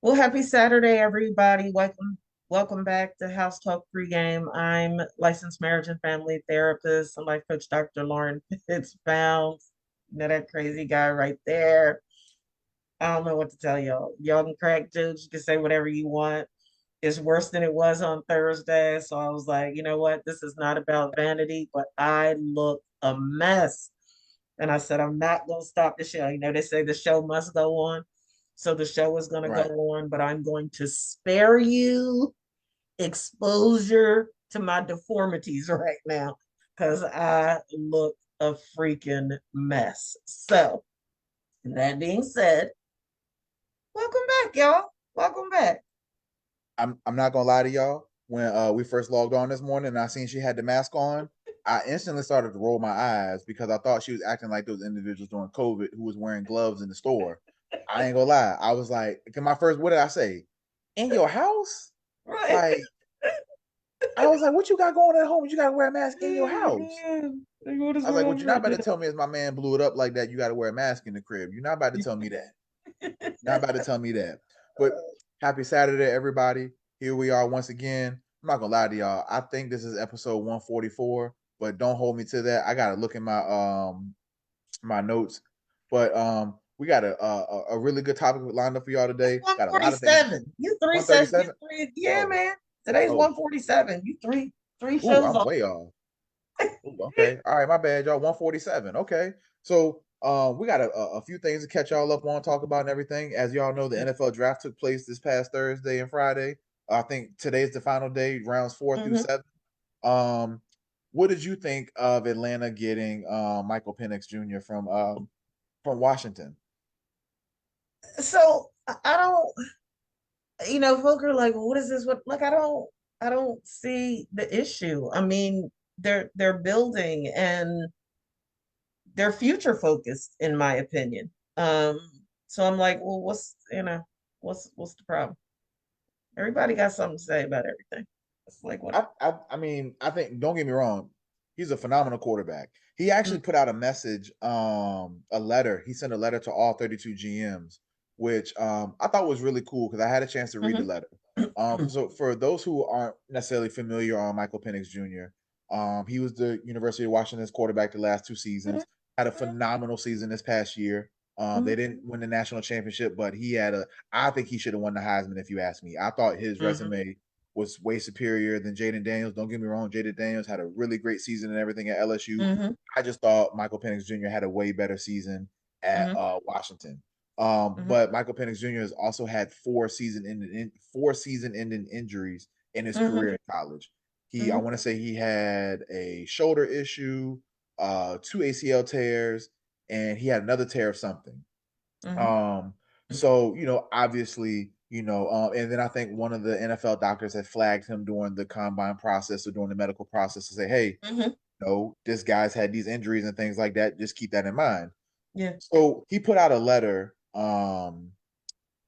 Well, happy Saturday, everybody. Welcome back to House Talk Pregame. I'm licensed marriage and family therapist and life coach Dr. Lauren Pittsbound. You know that crazy guy right there. I don't know what to tell y'all. Y'all can crack jokes, you can say whatever you want. It's worse than it was on Thursday. So I was like, you know what? This is not about vanity, but I look a mess. And I said, I'm not going to stop the show. You know, they say the show must go on. So the show is going to go Right. on, but I'm going to spare you exposure to my deformities right now because I look a freaking mess. So, that being said, welcome back, y'all. Welcome back. I'm not gonna lie to y'all. When we first logged on this morning and I seen she had the mask on, I instantly started to roll my eyes because I thought she was acting like those individuals during COVID who was wearing gloves in the store. I ain't gonna lie. I was like, my first, what did I say? In your house? Right. Like, I was like, what you got going at home? You gotta wear a mask in your house. Like, what is I was like, what wrong you're not right about to tell me is my man blew it up like that. You got to wear a mask in the crib. You're not about to tell me that. Not about to tell me that. But happy Saturday, everybody. Here we are once again. I'm not gonna lie to y'all. I think this is episode 144, but don't hold me to that. I gotta look in my notes. But we got a really good topic lined up for y'all It's today. Got a lot of things. 147. You three sets, you 137. three. Yeah, Oh, man. Today's oh, 147. You three ooh, shows I'm off. way off. Ooh, okay. All right, my bad, y'all. 147. Okay. So we got a few things to catch y'all up on, talk about and everything. As y'all know, the NFL draft took place this past Thursday and Friday. I think today's the final day, rounds 4 through Mhm. 7. Um, what did you think of Atlanta getting Michael Penix Jr. from Washington? So I don't, folk are like, well, what is this? What like I don't see the issue. I mean, they're building and they're future focused, in my opinion. Um, so I'm like, well, what's the problem? Everybody got something to say about everything. It's like what? I mean, I think, don't get me wrong, he's a phenomenal quarterback. He actually put out a message, a letter. He sent a letter to all 32 GMs, which I thought was really cool because I had a chance to read the Mm-hmm. letter. So for those who aren't necessarily familiar on Michael Penix Jr., he was the University of Washington's quarterback the last two seasons. Had a phenomenal season this past year. They didn't win the national championship, but he had a. I think he should have won the Heisman if you ask me. I thought his Mm-hmm. resume was way superior than Jaden Daniels. Don't get me wrong, Jaden Daniels had a really great season and everything at LSU. Mm-hmm. I just thought Michael Penix Jr. had a way better season at Mm-hmm. Washington. Mm-hmm. But Michael Penix Jr. has also had four season ending injuries in his Mm-hmm. career in college. I Mm-hmm. want to say he had a shoulder issue, two ACL tears, and he had another tear of something. Mm-hmm. Um, so obviously, and then I think one of the NFL doctors had flagged him during the combine process or during the medical process to say, "Hey, Mm-hmm. this guy's had these injuries and things like that. Just keep that in mind." Yeah. So he put out a letter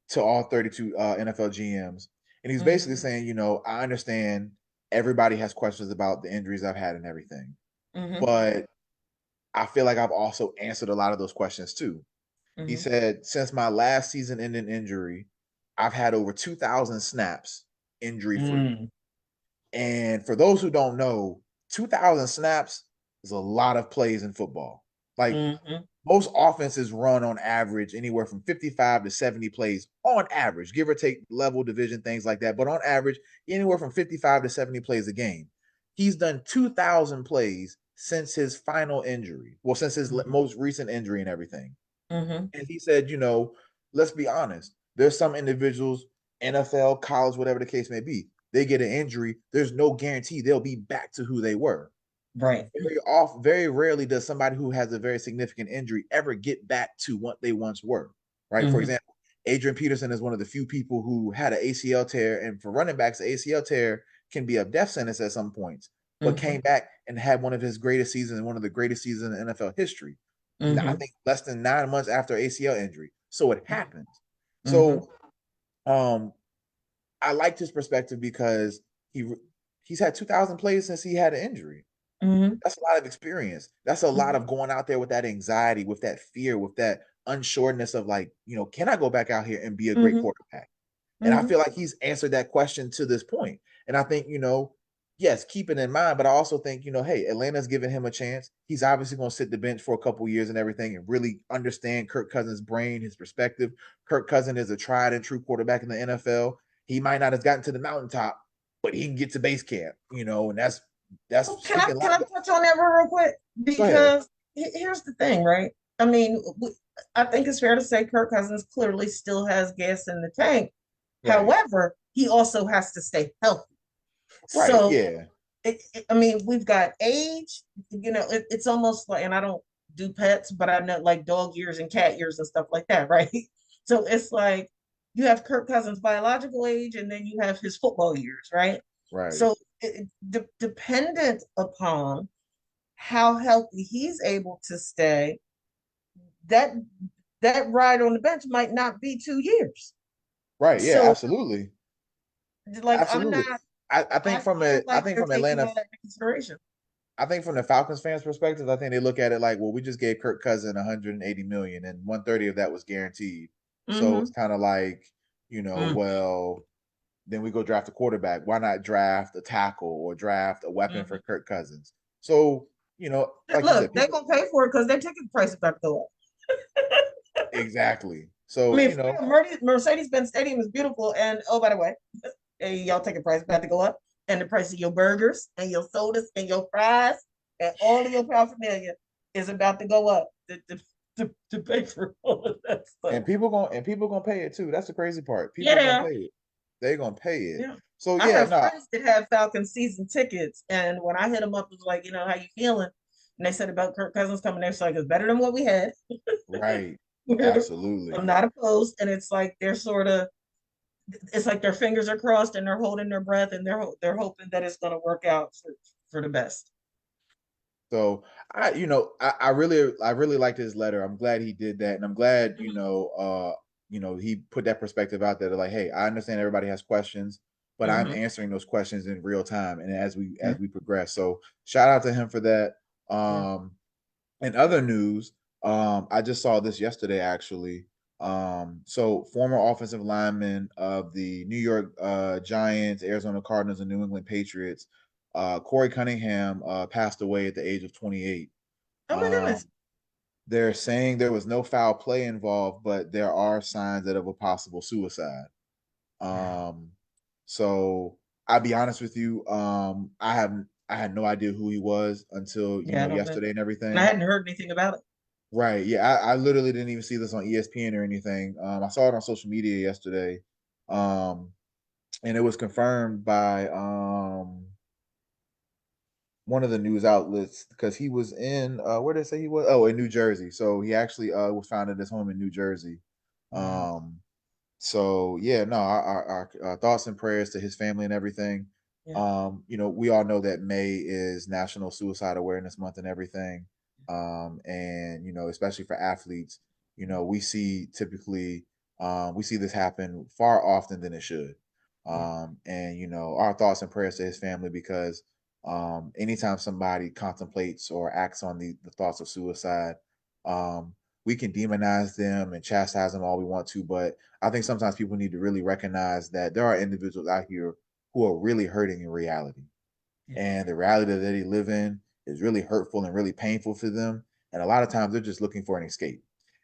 to all 32 NFL GMs, and he's Mm-hmm. basically saying, I understand everybody has questions about the injuries I've had and everything, Mm-hmm. but I feel like I've also answered a lot of those questions too. He Mm-hmm. said, since my last season ending injury, I've had over 2,000 snaps injury free. Mm-hmm. And for those who don't know, 2,000 snaps is a lot of plays in football. Like Mm-hmm. most offenses run on average anywhere from 55 to 70 plays on average, give or take level, division, things like that. But on average, anywhere from 55 to 70 plays a game. He's done 2,000 plays since his final injury. Well, since his most recent injury and everything. Mm-hmm. And he said, let's be honest. There's some individuals, NFL, college, whatever the case may be, they get an injury. There's no guarantee they'll be back to who they were. Right. Very rarely does somebody who has a very significant injury ever get back to what they once were. Right. For Mm-hmm. example, Adrian Peterson is one of the few people who had an ACL tear, and for running backs, the ACL tear can be a death sentence at some points, but Mm-hmm. came back and had one of his greatest seasons and one of the greatest seasons in NFL history. I Mm-hmm. think less than 9 months after ACL injury. So it happens. Mm-hmm. So um, I liked his perspective because he's had 2,000 plays since he had an injury. Mm-hmm. That's a lot of experience. That's a lot of going out there with that anxiety, with that fear, with that unsureness of like, can I go back out here and be a great Mm-hmm. quarterback? And I Hmm. feel like he's answered that question to this point. And I think, yes, keep it in mind, but I also think, hey, Atlanta's giving him a chance. He's obviously going to sit the bench for a couple years and everything and really understand Kirk Cousins' brain, his perspective. Kirk Cousins is a tried and true quarterback in the NFL. He might not have gotten to the mountaintop, but he can get to base camp, and that's Well, speaking a can lot. I touch on that real quick? Go ahead. Because here's the thing, right? I mean, I think it's fair to say Kirk Cousins clearly still has gas in the tank. Right. However, he also has to stay healthy. Right. So, Yeah. I mean, we've got age, it's almost like, and I don't do pets, but I know like dog years and cat years and stuff like that, right? So it's like you have Kirk Cousins' biological age and then you have his football years, right? Right. So, dependent upon how healthy he's able to stay, that that ride on the bench might not be 2 years. Right. Yeah. So, Absolutely. like, Absolutely. I I think from feel I like think they're from taking Atlanta, all that into consideration. I think from the Falcons fans' perspective, I think they look at it like, well, we just gave Kirk Cousins 180 million, and 130 of that was guaranteed. So it's Mm-hmm. kind of like, Mm-hmm. well, then we go draft a quarterback. Why not draft a tackle or draft a weapon for Mm-hmm. Kirk Cousins? So, like you Look, said, they're people gonna pay for it because their ticket price is about to go up. exactly. I So, mean, for real, Mercedes-Benz Stadium is beautiful, and oh, by the way, hey, y'all ticket price about to go up, and the price of your burgers and your sodas and your fries and all of your paraphernalia is about to go up to pay for all of that stuff. and people gonna pay it too. That's the crazy part. Yeah, People they gonna are. pay it. They gonna pay it. Yeah. So I yeah, have no, friends that have Falcon season tickets, and when I hit them up, it was like, how you feeling? And they said about Kirk Cousins coming there, it's like it's better than what we had. right, absolutely. I'm not opposed, and it's like it's like their fingers are crossed and they're holding their breath and they're hoping that it's going to work out for the best. So I really liked his letter. I'm glad he did that, and I'm glad he put that perspective out there. Like, hey, I understand everybody has questions, but I'm Mm-hmm. answering those questions in real time and as we Yeah, as we progress. So shout out to him for that. yeah. In other news, I just saw this yesterday actually. So former offensive lineman of the New York Giants, Arizona Cardinals, and New England Patriots, Corey Cunningham passed away at the age of 28. Oh my goodness. Um, they're saying there was no foul play involved, but there are signs that of a possible suicide. Wow. Um, so I'll be honest with you, I had no idea who he was until Yeah, I don't know. yesterday and And I everything. hadn't heard anything about it. Right. Yeah. I literally didn't even see this on ESPN or anything. I saw it on social media yesterday. Um, and it was confirmed by one of the news outlets because he was in where did they say he was? Oh, in New Jersey. So he actually was found at his home in New Jersey. Wow. Um, so yeah, no, our thoughts and prayers to his family and everything. Yeah. We all know that May is National Suicide Awareness Month and everything. And especially for athletes, we see this happen far often than it should. Yeah. And our thoughts and prayers to his family because anytime somebody contemplates or acts on the thoughts of suicide, um, we can demonize them and chastise them all we want to, but I think sometimes people need to really recognize that there are individuals out here who are really hurting in reality. Yeah. And the reality that they live in is really hurtful and really painful for them. And a lot of times they're just looking for an escape.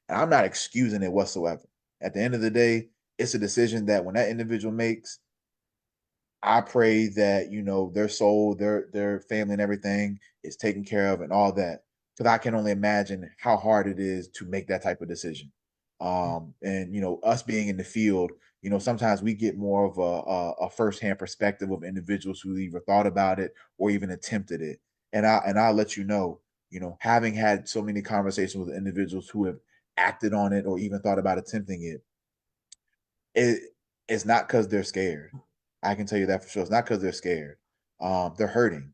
And I'm not excusing it whatsoever. At the end of the day, it's a decision that when that individual makes, I pray that their soul, their family, and everything is taken care of, and all that. Because I can only imagine how hard it is to make that type of decision. Yeah. And us being in the field, sometimes we get more of a firsthand perspective of individuals who either thought about it or even attempted it. And I'll let having had so many conversations with individuals who have acted on it or even thought about attempting it, it it's not because they're scared. I can tell you that for sure. It's not because they're scared. They're hurting.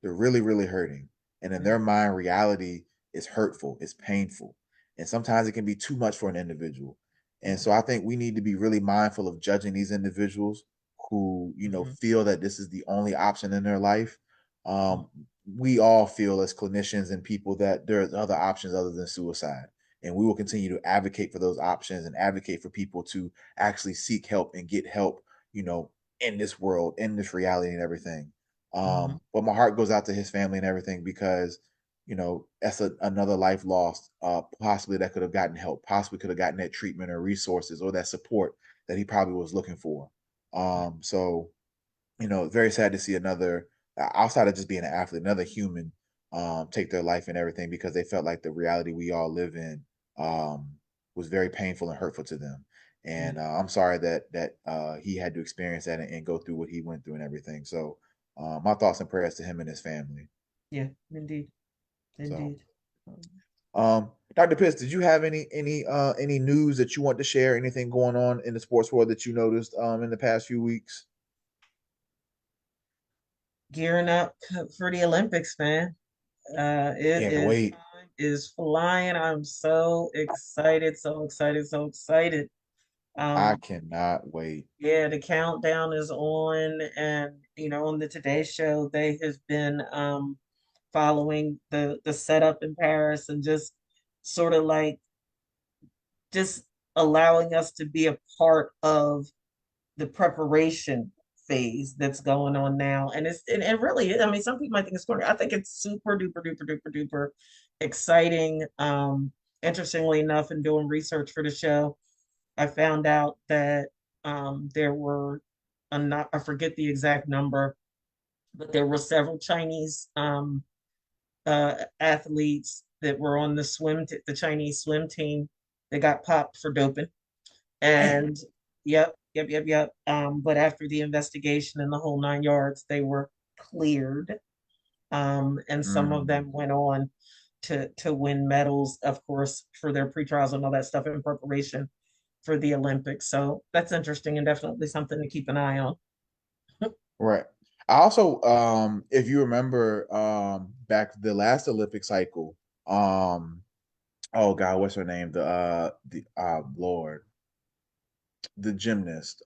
They're really, really hurting. And in Yeah. their mind, reality is hurtful, it's painful. And sometimes it can be too much for an individual. And Yeah. so I think we need to be really mindful of judging these individuals who, Mm-hmm. feel that this is the only option in their life. Mm-hmm. We all feel as clinicians and people that there's other options other than suicide. and we will continue to advocate for those options and advocate for people to actually seek help and get help, in this world, in this reality and everything. Hmm. But my heart goes out to his family and everything because that's another life lost, possibly that could have gotten help, possibly could have gotten that treatment or resources or that support that he probably was looking for. So very sad to see another, outside of just being an athlete, another human take their life and everything because they felt like the reality we all live in um, was very painful and hurtful to them. Yeah, And I'm sorry that he had to experience that and go through what he went through and everything. So my thoughts and prayers to him and his family. yeah, indeed, So, indeed. Um, Dr. Pitts, did you have any news that you want to share? Anything going on in the sports world that you noticed in the past few weeks? Gearing up for the Olympics, man. It Can't is wait. time is flying. I'm so excited, so excited, so excited. I Um, cannot wait. yeah, the countdown is on, and on the Today Show, they have been following the setup in Paris and just sort of like just allowing us to be a part of the preparation phase that's going on now. And it really, I mean, some people might think it's corny. I think it's super duper duper duper duper exciting. Interestingly enough, in doing research for the show, I found out that there were not, I forget the exact number, but there were several Chinese athletes that were on the Chinese swim team that got popped for doping. Damn. And yep, yep, yep, yep. But after the investigation and the whole 9 yards, they were cleared. And some of Mm, them went on to win medals, of course, for their pre-trials and all that stuff in preparation for the Olympics. So that's interesting and definitely something to keep an eye on. right. I also, if you remember, back the last Olympic cycle, oh God, what's her name? The Lord, the gymnast,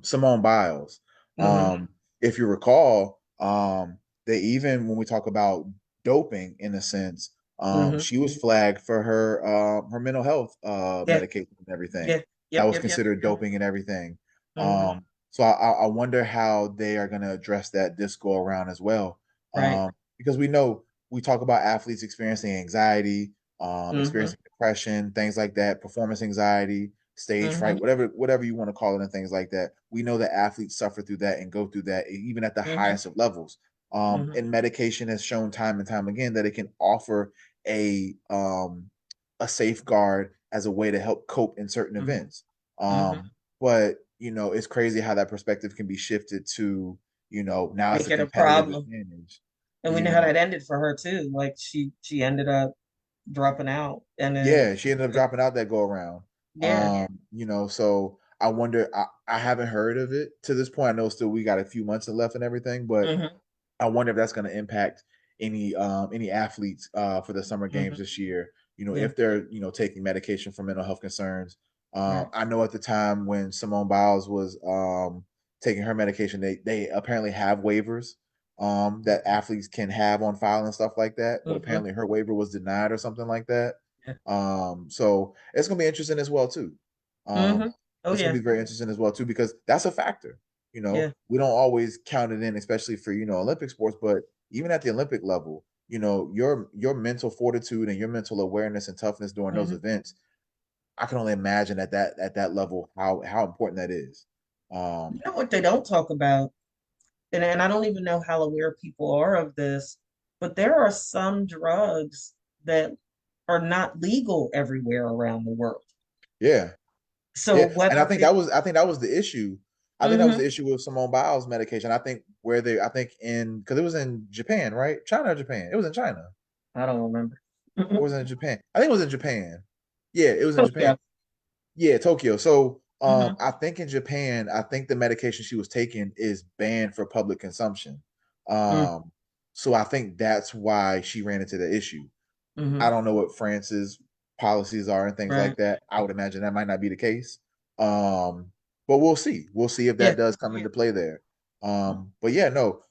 Simone Biles. Hmm. If you recall, they even when we talk about doping in a sense, Hmm. she was flagged for her mental health Yeah, medication and everything. yeah, That yep, was yep, yep. considered doping and everything. Hmm. So I wonder how they are going to address that this go around as well. Right. Because we know we talk about athletes experiencing anxiety, Hmm. experiencing depression, things like that, performance anxiety, stage fright, Hmm. whatever you want to call it, and things like that. We know that athletes suffer through that and go through that even at the Hmm. highest of levels. Hmm. And medication has shown time and time again that it can offer a um, a safeguard as a way to help cope in certain Hmm. events. Hmm. But it's crazy how that perspective can be shifted to now it's Make a it a competitive problem. advantage. And we You know how know, that ended for her too. Like she ended up dropping out, and then Yeah, she ended up dropping out that go around. yeah. So I wonder. I haven't heard of it to this point. I know still we got a few months left and everything, but Hmm. I wonder if that's going to impact any athletes for the summer games Hmm. this year. Yeah. If they're taking medication for mental health concerns. Right. I know at the time when Simone Biles was taking her medication, they apparently have waivers that athletes can have on file and stuff like that. But Hmm. apparently her waiver was denied or something like that. Yeah. So it's gonna be interesting as well too. Hmm. Um, Oh it's gonna yeah. be very interesting as well too because that's a factor. Yeah. We don't always count it in, especially for Olympic sports, but even at the Olympic level, your mental fortitude and your mental awareness and toughness during those Hmm. events. I can only imagine at that level how important that is. You Um, know what they don't talk about, and I don't even know how aware people are of this, but there are some drugs that are not legal everywhere around the world. yeah, So yeah, and whether it, I think that was the issue. I think that was hmm the issue with Simone Biles medication. I think in because it was in Japan, right? China or Japan? It was in China. I don't remember. Or was it in Japan? I think it was in Japan. Yeah, it was in Japan. Tokyo. Yeah, Tokyo. So Hmm. I think in Japan, I think the medication she was taking is banned for public consumption. Um, so I think that's why she ran into the issue. I Hmm. don't know what France's policies are and things like Right. that. I would imagine that might not be the case. Um, but we'll see. We'll see if Yeah. that does come into play there. But yeah, no,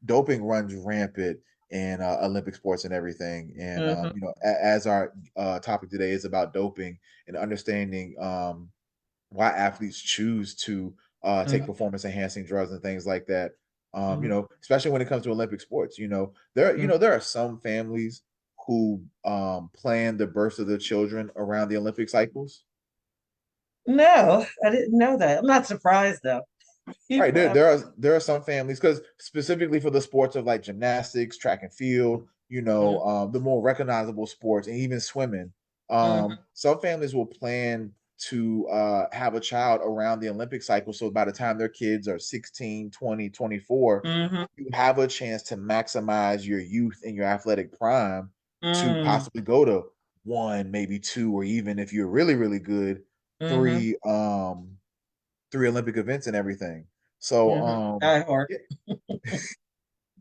doping runs rampant in Olympic sports and everything. And Mm-hmm. as our topic today is about doping and understanding why athletes choose to take Mm-hmm. performance enhancing drugs and things like that. Mm-hmm. Especially when it comes to Olympic sports, there are some families who plan the births of their children around the Olympic cycles. No, I didn't know that. I'm not surprised though. Right, People there have. there are some families, because specifically for the sports of like gymnastics, track and field, the more recognizable sports, and even swimming. Mm-hmm. Some families will plan to have a child around the Olympic cycle, so by the time their kids are 16, 20, 24, Mm-hmm. you have a chance to maximize your youth and your athletic prime to Mm-hmm. possibly go to one, maybe two, or even if you're really, really good, Mm-hmm. three three Olympic events and everything. So Mm-hmm. Die hard.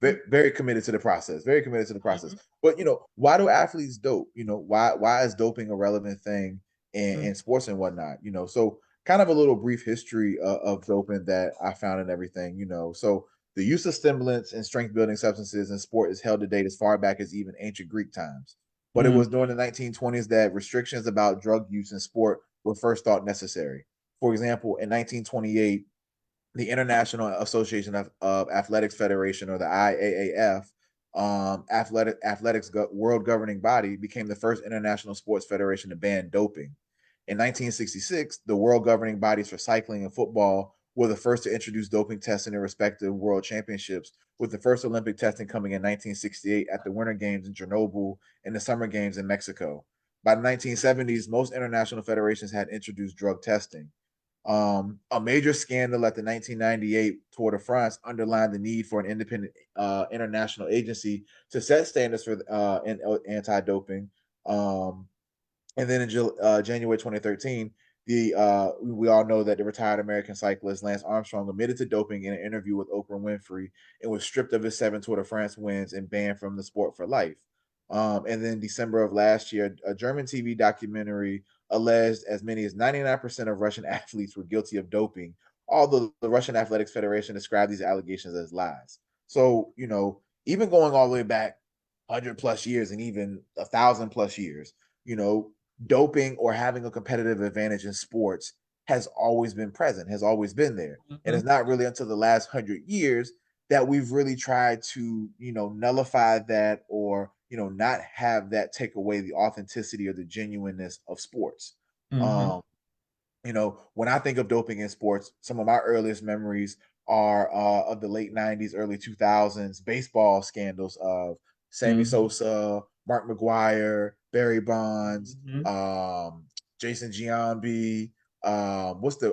yeah, very committed to the process. Very committed to the process. Mm-hmm. But why do athletes dope? Why is doping a relevant thing in Mm-hmm. sports and whatnot? So kind of a little brief history of doping that I found and everything. So the use of stimulants and strength building substances in sport is held to date as far back as even ancient Greek times. But it was during the 1920s that restrictions about drug use in sport were first thought necessary. For example, in 1928, the International Association of Athletics Federation, or the IAAF, athletics world governing body, became the first international sports federation to ban doping. In 1966, the world governing bodies for cycling and football were the first to introduce doping tests in their respective world championships, with the first Olympic testing coming in 1968 at the Winter Games in Chernobyl and the Summer Games in Mexico. By the 1970s, most international federations had introduced drug testing. A major scandal at the 1998 Tour de France underlined the need for an independent international agency to set standards for anti-doping. Um, and then in January 2013, we all know that the retired American cyclist Lance Armstrong admitted to doping in an interview with Oprah Winfrey and was stripped of his 7 Tour de France wins and banned from the sport for life. And then December of last year, a German TV documentary alleged as many as 99% of Russian athletes were guilty of doping, although the Russian Athletics Federation described these allegations as lies. So, even going all the way back 100 plus years and even 1,000 plus years, you know, doping or having a competitive advantage in sports has always been present, has always been there. And Mm-hmm. it's not really until the last 100 years that we've really tried to, nullify that, or, not have that take away the authenticity or the genuineness of sports. Mm-hmm. Um, when I think of doping in sports, some of my earliest memories are of the late 90s, early 2000s baseball scandals of Sammy Mm-hmm. Sosa, Mark McGuire, Barry Bonds, Mm-hmm. Jason Giambi, what's the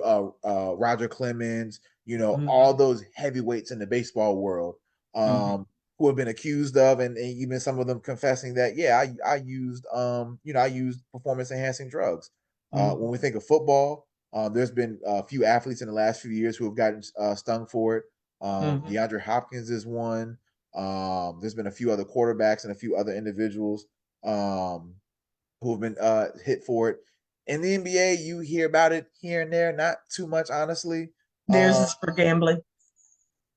Roger Clemens, all Mm-hmm. those heavyweights in the baseball world, Mm-hmm. um, who have been accused of, and even some of them confessing that, yeah, I used I used performance enhancing drugs. When Mm-hmm. we think of football, there's been a few athletes in the last few years who have gotten stung for it. Mm-hmm. DeAndre Hopkins is one. There's been a few other quarterbacks and a few other individuals um, who have been hit for it. In the NBA, you hear about it here and there, not too much, honestly. Theirs Uh, is for gambling.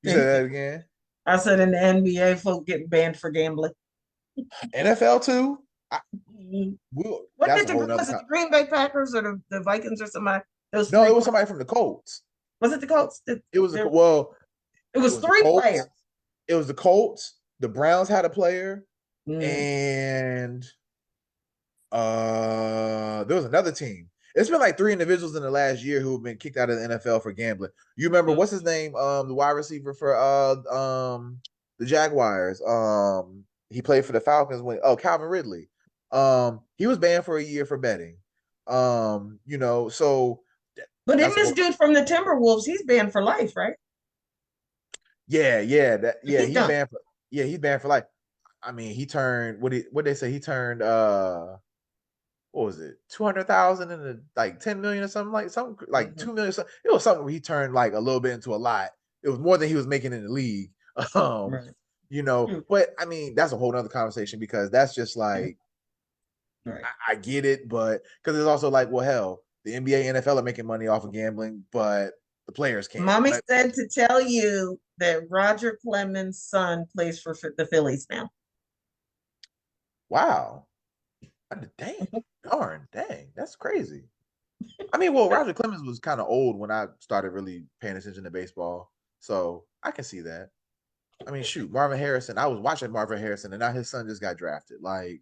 you said that again. I said in the NBA, folk get banned for gambling. NFL too. I, Mhm. What that's did a whole the nother. was it the Green Bay Packers or the Vikings or somebody? Those No, three it was players. somebody from the Colts. Was it the Colts? It was There, well, it it was was the three Colts. players. It was the Colts. The Browns had a player, Mm, and there was another team. It's been like 3 individuals in the last year who have been kicked out of the NFL for gambling. You remember mm. what's his name? The wide receiver for the Jaguars. He played for the Falcons when Calvin Ridley. He was banned for a year for betting. So But isn't that's a this whole dude from the Timberwolves? He's banned for life, right? He he's done. banned for he's banned for life. I mean, he turned what they say he turned what was it 200,000 into like 10 million or something, like something like Mm-hmm. 2 million. It was something where he turned like a little bit into a lot. It was more than he was making in the league. Um, Right. but I mean that's a whole nother conversation, because that's just Yeah. like Right. I get it, but because it's also like, well, hell, the NBA, NFL are making money off of gambling, but the players can't. Mommy But said to tell you that Roger Clemens' son plays for the Phillies now. Wow. Dang. Dang. That's crazy. I mean, well, Roger Clemens was kind of old when I started really paying attention to baseball. So I can see that. I mean, shoot, Marvin Harrison. I was watching Marvin Harrison, and now his son just got drafted. Like,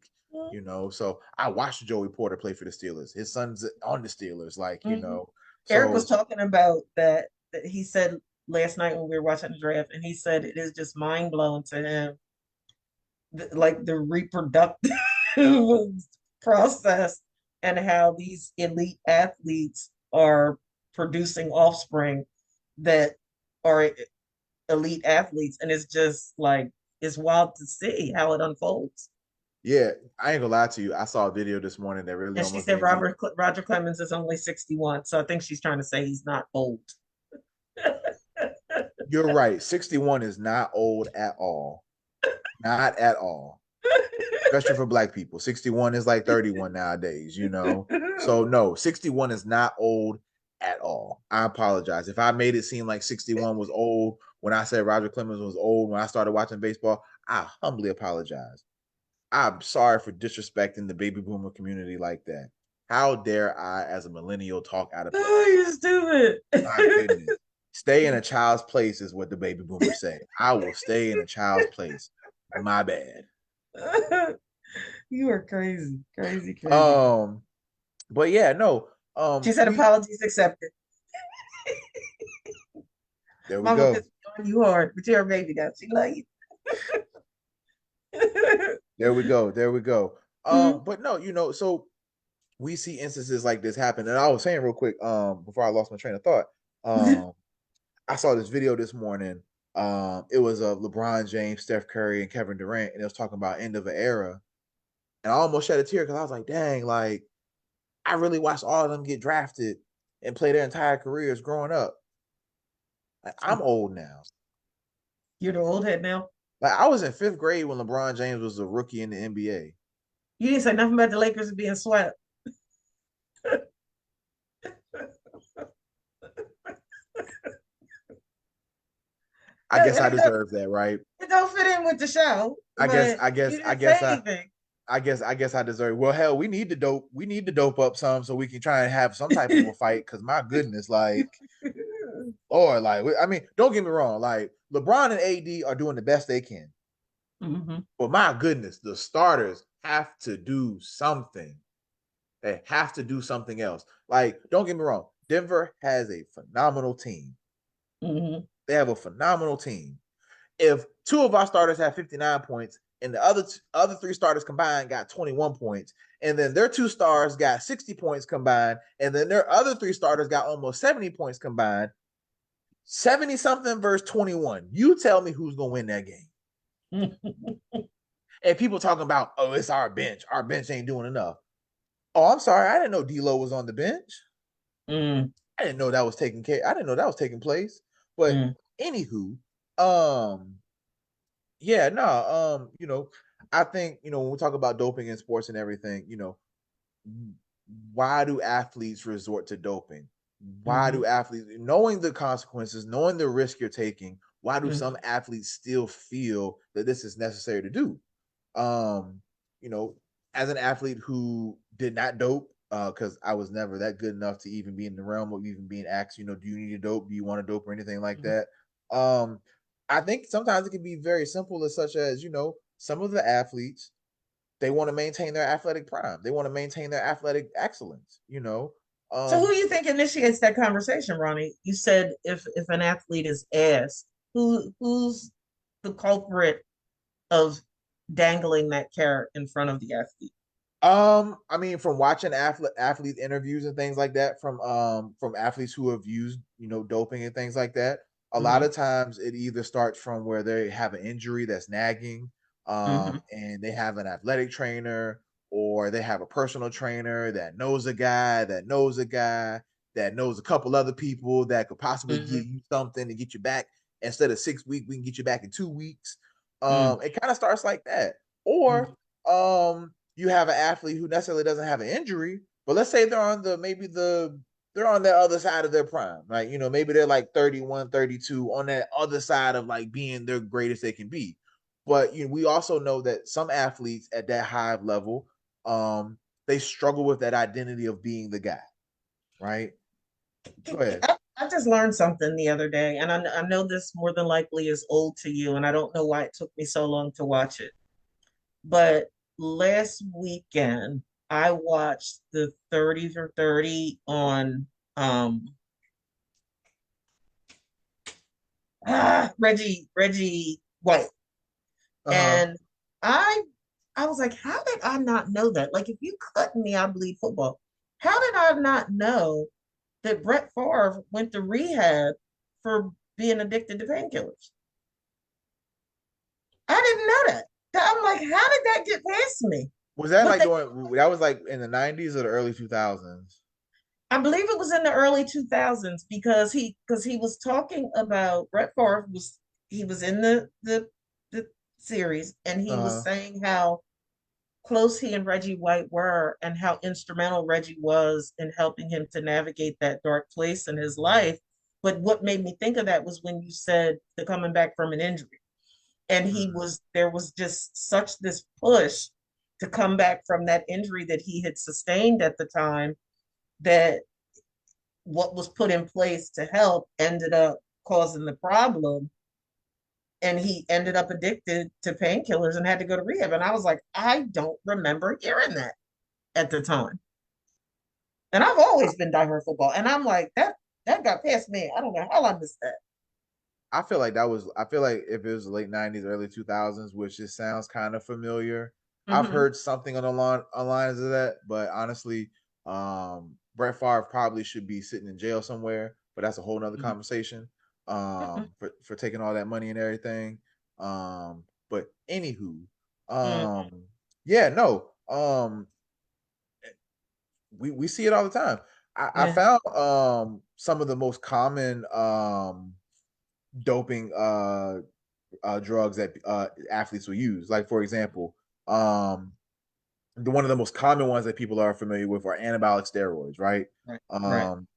so I watched Joey Porter play for the Steelers. His son's on the Steelers. Like, Mhm. Eric was so talking about that he said last night when we were watching the draft, and he said it is just mind blowing to him, like the reproductive process and how these elite athletes are producing offspring that are elite athletes, and it's just like it's wild to see how it unfolds. yeah, I ain't gonna lie to you. I saw a video this morning that really And she almost said made me. Roger Clemens is only 61, so I think she's trying to say he's not old. You're right. 61 is not old at all. Not at all. Especially for black people. 61 is like 31 nowadays. So no, 61 is not old at all. I apologize. If I made it seem like 61 was old when I said Roger Clemens was old when I started watching baseball, I humbly apologize. I'm sorry for disrespecting the baby boomer community like that. How dare I, as a millennial, talk out of place? Oh, you're stupid. My goodness. Stay in a child's place is what the baby boomers say. I will stay in a child's place. My bad. You are crazy, crazy, crazy. Um, but yeah, no. She said We apologies accepted. there we Mama go. been on you hard, but you're a baby now. She like you. There we go. There we go. Mhm. But no, so we see instances like this happen. And I was saying real quick, before I lost my train of thought, um, I saw this video this morning. It was of LeBron James, Steph Curry, and Kevin Durant, and it was talking about end of an era. And I almost shed a tear because I was like, dang, like I really watched all of them get drafted and play their entire careers growing up. Like, I'm old now. You're the old head now. Like I was in fifth grade when LeBron James was a rookie in the NBA. You didn't say nothing about the Lakers being swept. I guess I It don't, deserve that, right? it don't fit in with the show, I guess, but I you guess, I didn't guess say I, anything. I guess I deserve. Well, hell, we need to dope. We need to dope up some so we can try and have some type of a fight. Because my goodness, like, or like, I mean, don't get me wrong. Like, LeBron and AD are doing the best they can, Mm-hmm. but my goodness, the starters have to do something. They have to do something else. Like, don't get me wrong. Denver has a phenomenal team. Mm-hmm. They have a phenomenal team. If two of our starters have 59 points and the other three starters combined got 21 points, and then their two stars got 60 points combined, and then their other three starters got almost 70 points combined, 70 something versus 21. You tell me who's going to win that game. And people talking about, oh, it's our bench. Our bench ain't doing enough. Oh, I'm sorry. I didn't know D'Lo was on the bench. Mm, I didn't know that was taking care. I didn't know that was taking place. But mm, anywho, um, yeah, no, I think, when we talk about doping in sports and everything, why do athletes resort to doping? Why mm-hmm, do athletes, knowing the consequences, knowing the risk you're taking, why do some mm-hmm, athletes still feel that this is necessary to do? Um, you know, as an athlete who did not dope, because I was never that good enough to even be in the realm of even being asked, do you need to dope? Do you want to dope or anything like mm-hmm. that? Um, I think sometimes it can be very simple, as such as, some of the athletes, they want to maintain their athletic prime. They want to maintain their athletic excellence. So who Um, do you think initiates that conversation, Ronnie? You said if an athlete is asked, who's the culprit of dangling that carrot in front of the athlete? I mean, from watching athlete interviews and things like that, from athletes who have used doping and things like that, a lot Mm-hmm, of times it either starts from where they have an injury that's nagging, mm-hmm, and they have an athletic trainer, or they have a personal trainer that knows a guy that knows a guy that knows a couple other people that could possibly mm-hmm, give you something to get you back. Instead of 6 weeks, we can get you back in 2 weeks. mm-hmm, It kind of starts like that, or you have an athlete who necessarily doesn't have an injury, but let's say they're on the other side of their prime, right? Maybe they're like 31, 32 on that other side of like being their greatest they can be. But we also know that some athletes at that high level, they struggle with that identity of being the guy, right? Go ahead. I just learned something the other day, and I know this more than likely is old to you, and I don't know why it took me so long to watch it. But last weekend, I watched the 30 for 30 on um Reggie White. Uh-huh. And I I was like, how did I not know that? Like if you cut me, I bleed football. How did I not know that Brett Favre went to rehab for being addicted to painkillers? I didn't know that. I'm like, how did that get past me? Was that But like they, during that was like in the 90s or the early 2000s? I believe it was in the early 2000s because he was talking about Brett Favre was he was in the series and he was Uh-huh. saying how close he and Reggie White were and how instrumental Reggie was in helping him to navigate that dark place in his life. But what made me think of that was when you said the coming back from an injury. And Mm. there was just such this push to come back from that injury that he had sustained at the time that what was put in place to help ended up causing the problem. And he ended up addicted to painkillers and had to go to rehab. And I was like, I don't remember hearing that at the time. And I've always been diehard football. And I'm like, that got past me. I don't know how I missed that. I feel like if it was the late 90s, early 2000s, which just sounds kind of familiar. I've Mm-hmm. heard something on lines of that, but honestly, Brett Favre probably should be sitting in jail somewhere, but that's a whole nother Mm-hmm. conversation. Mm-hmm. For taking all that money and everything. But anywho, Mm-hmm. yeah, no, we see it all the time. I Yeah. found some of the most common doping drugs that athletes will use. Like for example, one of the most common ones that people are familiar with are anabolic steroids, right? Right. Right. Um,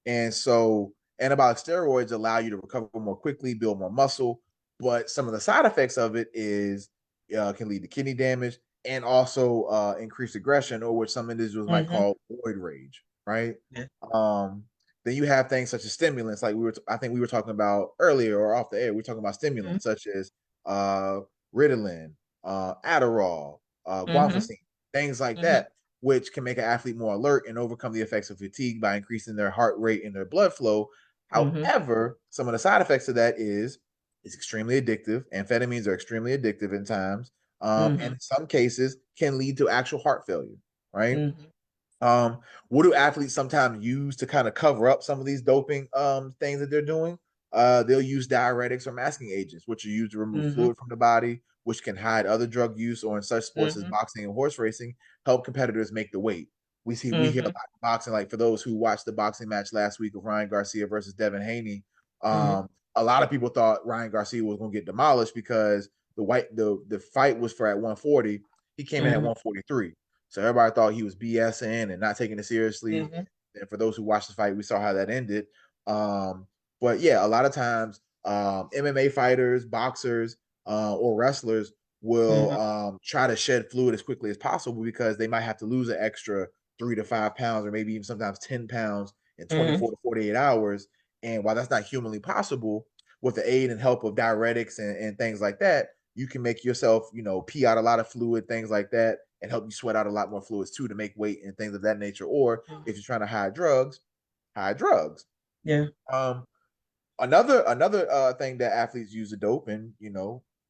and so anabolic steroids allow you to recover more quickly, build more muscle, but some of the side effects of it is can lead to kidney damage and also increased aggression, or what some individuals might Mm-hmm. call roid rage, right? Yeah. Um, then you have things such as stimulants, like I think we were talking about earlier or off the air. We are talking about Mm-hmm. stimulants such as Ritalin, Adderall, Mm-hmm. guanfacine, things like Mm-hmm. that, which can make an athlete more alert and overcome the effects of fatigue by increasing their heart rate and their blood flow. Mm-hmm. However, some of the side effects of that is it's extremely addictive. Amphetamines are extremely addictive in times, and Mm-hmm. in some cases can lead to actual heart failure. Right? Mm-hmm. Um, what do athletes sometimes use to kind of cover up some of these doping things that they're doing? They'll use diuretics or masking agents, which are used to remove Mm-hmm. fluid from the body, which can hide other drug use, or in such sports as Mm-hmm. boxing and horse racing, help competitors make the weight. We hear a Mm-hmm. lot of boxing, like for those who watched the boxing match last week of Ryan Garcia versus Devin Haney. Mm-hmm. A lot of people thought Ryan Garcia was going to get demolished because the fight was for at 140. He came in at Mm-hmm. 143. So everybody thought he was BSing and not taking it seriously. Mm-hmm. And for those who watched the fight, we saw how that ended. But yeah, a lot of times, MMA fighters, boxers, or wrestlers will Mm-hmm. try to shed fluid as quickly as possible because they might have to lose an extra 3 to 5 pounds, or maybe even sometimes 10 pounds in Mm-hmm. 24 to 48 hours. And while that's not humanly possible, with the aid and help of diuretics and things like that, you can make yourself, pee out a lot of fluid, things like that, and help you sweat out a lot more fluids too to make weight and things of that nature. Or if you're trying to hide drugs. Yeah. Um, another thing that athletes use to dope, and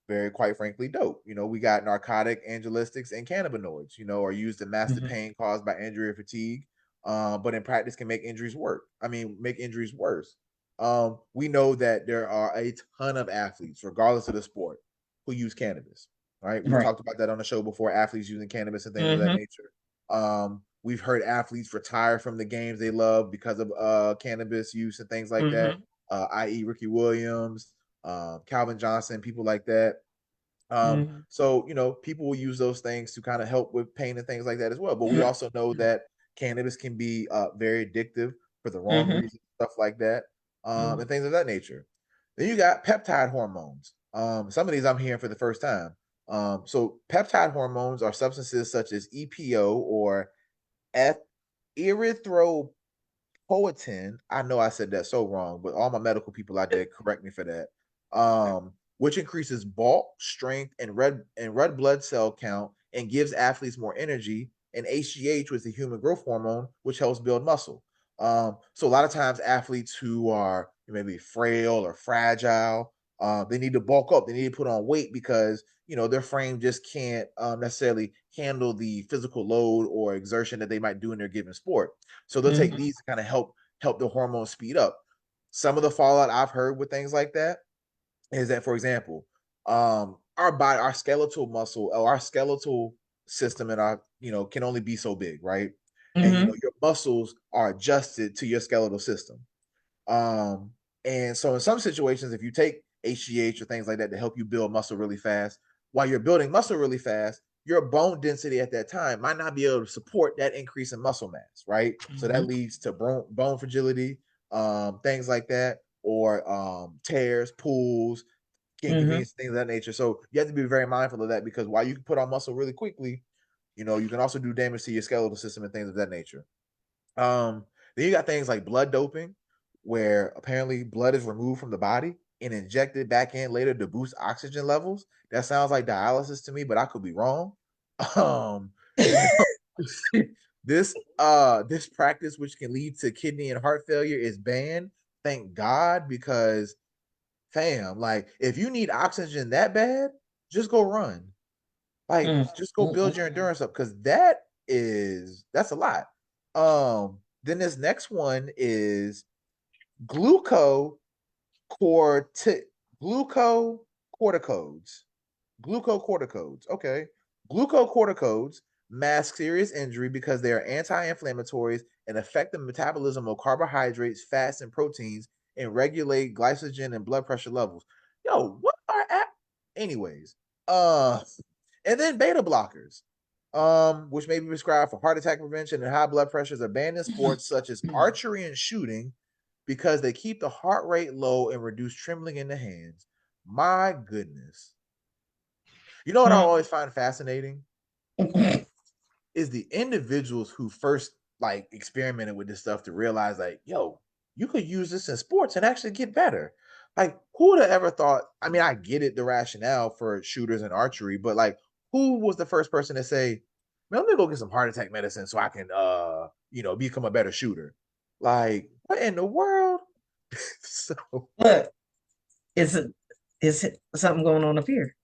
very quite frankly, dope. We got narcotic, angelictics, and cannabinoids. Are used to mask the Mm-hmm. pain caused by injury or fatigue, but in practice can make injuries work. I mean, make injuries worse. We know that there are a ton of athletes, regardless of the sport, who use cannabis. Right, we've Right. talked about that on the show before. Athletes using cannabis and things of that Mm-hmm. nature. We've heard athletes retire from the games they love because of cannabis use and things like that, Mm-hmm. i.e., Ricky Williams, Calvin Johnson, people like that. Mm-hmm. So people will use those things to kind of help with pain and things like that as well. But we also know Mm-hmm. that cannabis can be very addictive for the wrong Mm-hmm. reasons, stuff like that, Mm-hmm. and things of that nature. Then you got peptide hormones. Some of these I'm hearing for the first time. So peptide hormones are substances such as EPO or F erythropoietin. I know I said that so wrong, but all my medical people out there correct me for that. Which increases bulk, strength, and red blood cell count and gives athletes more energy. And HGH was the human growth hormone, which helps build muscle. So a lot of times athletes who are maybe frail or fragile, they need to bulk up. They need to put on weight because their frame just can't necessarily handle the physical load or exertion that they might do in their given sport. So they'll take Mm-hmm. these to kind of help the hormones speed up. Some of the fallout I've heard with things like that is that, for example, our skeletal muscle or our skeletal system and our can only be so big, right? And Mm-hmm. your muscles are adjusted to your skeletal system. Um, and so in some situations, if you take HGH or things like that to help you build muscle really fast, while you're building muscle really fast, your bone density at that time might not be able to support that increase in muscle mass, right? So that leads to bone fragility, things like that, or tears, pulls, Mm-hmm. inconvenience, things of that nature. So you have to be very mindful of that because while you can put on muscle really quickly, you can also do damage to your skeletal system and things of that nature. Then you got things like blood doping, where apparently blood is removed from the body and injected back in later to boost oxygen levels. That sounds like dialysis to me, but I could be wrong. Um, you know, this practice, which can lead to kidney and heart failure, is banned. Thank God, because fam, like if you need oxygen that bad, just go run. Like, just go build your Mm-hmm. endurance up because that's a lot. Then this next one is glucocorti- glucocorticoids. Glucocorticoids. Okay. Glucocorticoids mask serious injury because they are anti-inflammatories and affect the metabolism of carbohydrates, fats, and proteins and regulate glycogen and blood pressure levels. Yo, what are anyways? Uh and then beta blockers, which may be prescribed for heart attack prevention and high blood pressures, are banned in sports such as archery and shooting because they keep the heart rate low and reduce trembling in the hands. My goodness. You know what I always find fascinating is the individuals who first like experimented with this stuff to realize like, yo, you could use this in sports and actually get better. Like, who would have ever thought? I mean, I get it, the rationale for shooters and archery, but like, who was the first person to say, man, let me go get some heart attack medicine so I can become a better shooter? Like, what in the world? So Look, is it something going on up here?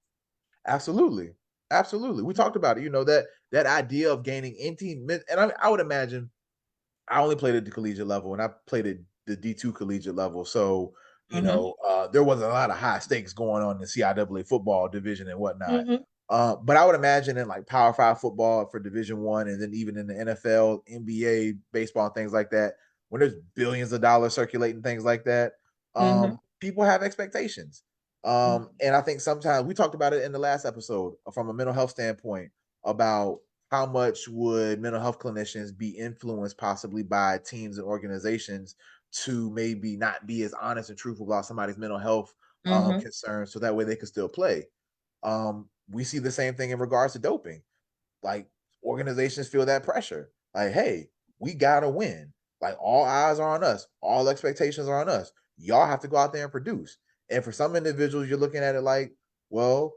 absolutely. Absolutely. We talked about it, that idea of gaining intimate, and I would imagine I only played at the collegiate level, and I played at the D2 collegiate level. So, Mm-hmm. there wasn't a lot of high stakes going on in the CIAA football division and whatnot. Mm-hmm. But I would imagine in like Power Five football for Division One, and then even in the NFL, NBA, baseball, things like that, when there's billions of dollars circulating, things like that, Mm-hmm. people have expectations. And I think sometimes we talked about it in the last episode from a mental health standpoint about how much would mental health clinicians be influenced possibly by teams and organizations to maybe not be as honest and truthful about somebody's mental health Mm-hmm. concerns so that way they can still play. We see the same thing in regards to doping. Like, organizations feel that pressure. Like, hey, we gotta win. Like, all eyes are on us. All expectations are on us. Y'all have to go out there and produce. And for some individuals, you're looking at it like, well,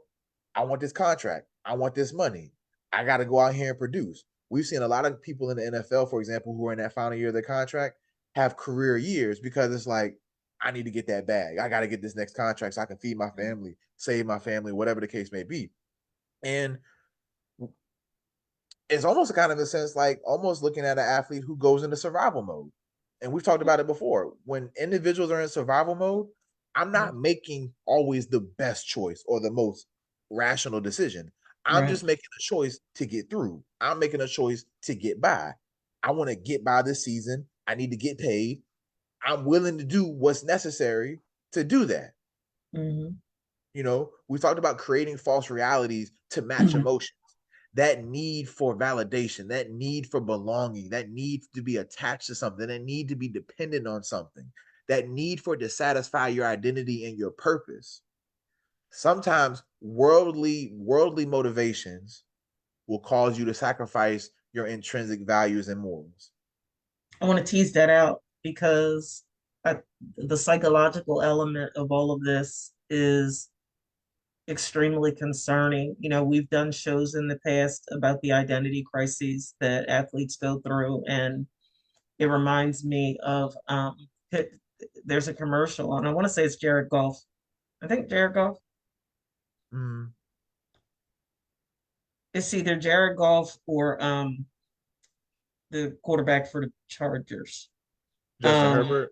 I want this contract. I want this money. I got to go out here and produce. We've seen a lot of people in the NFL, for example, who are in that final year of their contract have career years because it's like, I need to get that bag. I got to get this next contract so I can feed my family, save my family, whatever the case may be. And it's almost kind of a sense like almost looking at an athlete who goes into survival mode. And we've talked about it before. When individuals are in survival mode, I'm not making always the best choice or the most rational decision. I'm Right. just making a choice to get through. I'm making a choice to get by. I want to get by this season. I need to get paid. I'm willing to do what's necessary to do that. Mm-hmm. We talked about creating false realities to match emotions. That need for validation, that need for belonging, that need to be attached to something, that need to be dependent on something, that need for it to satisfy your identity and your purpose. sometimes worldly motivations will cause you to sacrifice your intrinsic values and morals. I want to tease that out because I, the psychological element of all of this is extremely concerning. You know, we've done shows in the past about the identity crises that athletes go through, and it reminds me of there's a commercial, and I want to say it's Jared Goff. I think Jared Goff. Mm, It's either Jared Goff or the quarterback for the Chargers. Justin Um, Herbert.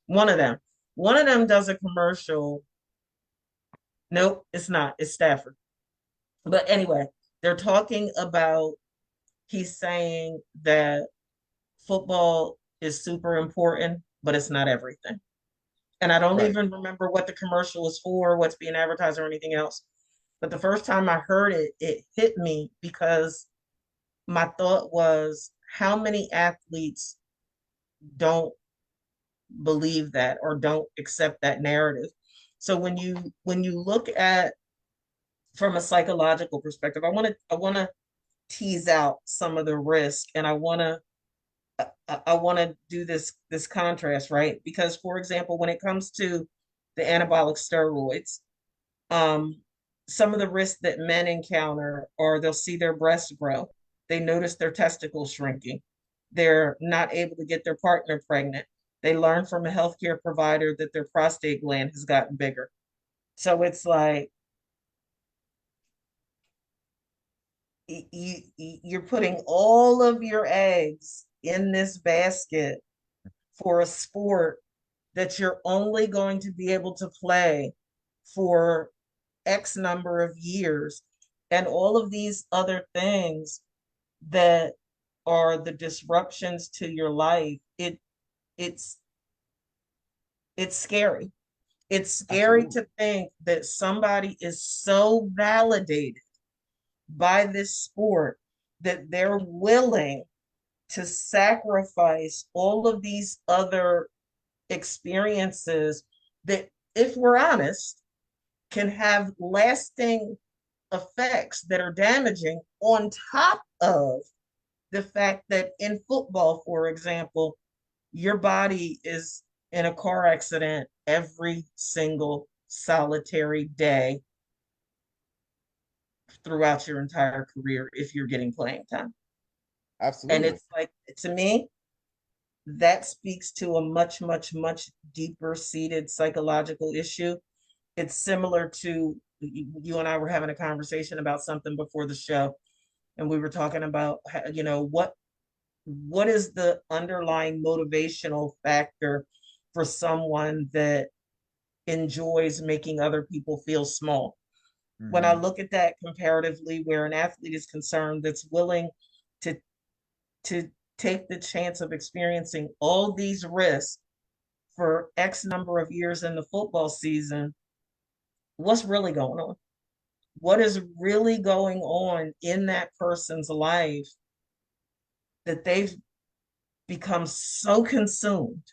one of them. One of them does a commercial. Nope, it's not. It's Stafford. But anyway, they're talking about he's saying that football is super important, but it's not everything. And I don't Right. even remember what the commercial is for, what's being advertised, or anything else. But the first time I heard it, it hit me because my thought was, how many athletes don't believe that or don't accept that narrative? So when you look at from a psychological perspective, I want to tease out some of the risk, and I want to do this contrast, right? Because for example, when it comes to the anabolic steroids, um, some of the risks that men encounter are they'll see their breasts grow, they notice their testicles shrinking, they're not able to get their partner pregnant, they learn from a healthcare provider that their prostate gland has gotten bigger. So it's like you're putting all of your eggs in this basket for a sport that you're only going to be able to play for X number of years, and all of these other things that are the disruptions to your life. It's it's scary. It's scary Absolutely. to think that somebody is so validated by this sport that they're willing to sacrifice all of these other experiences that, if we're honest, can have lasting effects that are damaging, on top of the fact that in football, for example, your body is in a car accident every single solitary day throughout your entire career if you're getting playing time. And Absolutely. it's like, to me, that speaks to a much, much, much deeper seated psychological issue. It's similar to, you and I were having a conversation about something before the show, and we were talking about, what is the underlying motivational factor for someone that enjoys making other people feel small. When I Mm-hmm. look at that comparatively, where an athlete is concerned that's willing to to take the chance of experiencing all these risks for X number of years in the football season, what's really going on? What is really going on in that person's life that they've become so consumed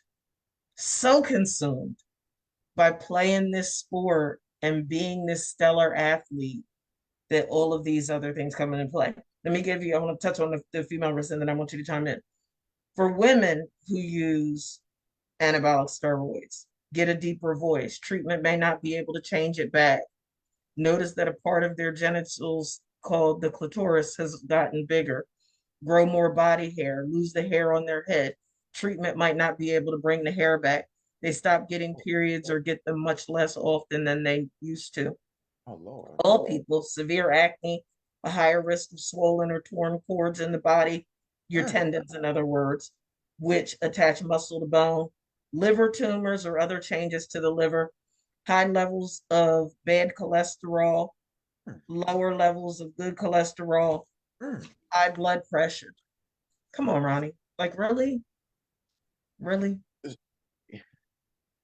by playing this sport and being this stellar athlete that all of these other things come into play. Let me give you, I want to touch on the female risk, and then I want you to chime in. For women who use anabolic steroids, get a deeper voice, treatment may not be able to change it back. Notice that a part of their genitals called the clitoris has gotten bigger, grow more body hair, lose the hair on their head. Treatment might not be able to bring the hair back. They stop getting periods or get them much less often than they used to. Oh Lord. All people, severe acne, a higher risk of swollen or torn cords in the body, your Mm. tendons, in other words, which attach muscle to bone, liver tumors or other changes to the liver, high levels of bad cholesterol, Mm. lower levels of good cholesterol, Mm. high blood pressure. Come on, Ronnie. Like, really? Really?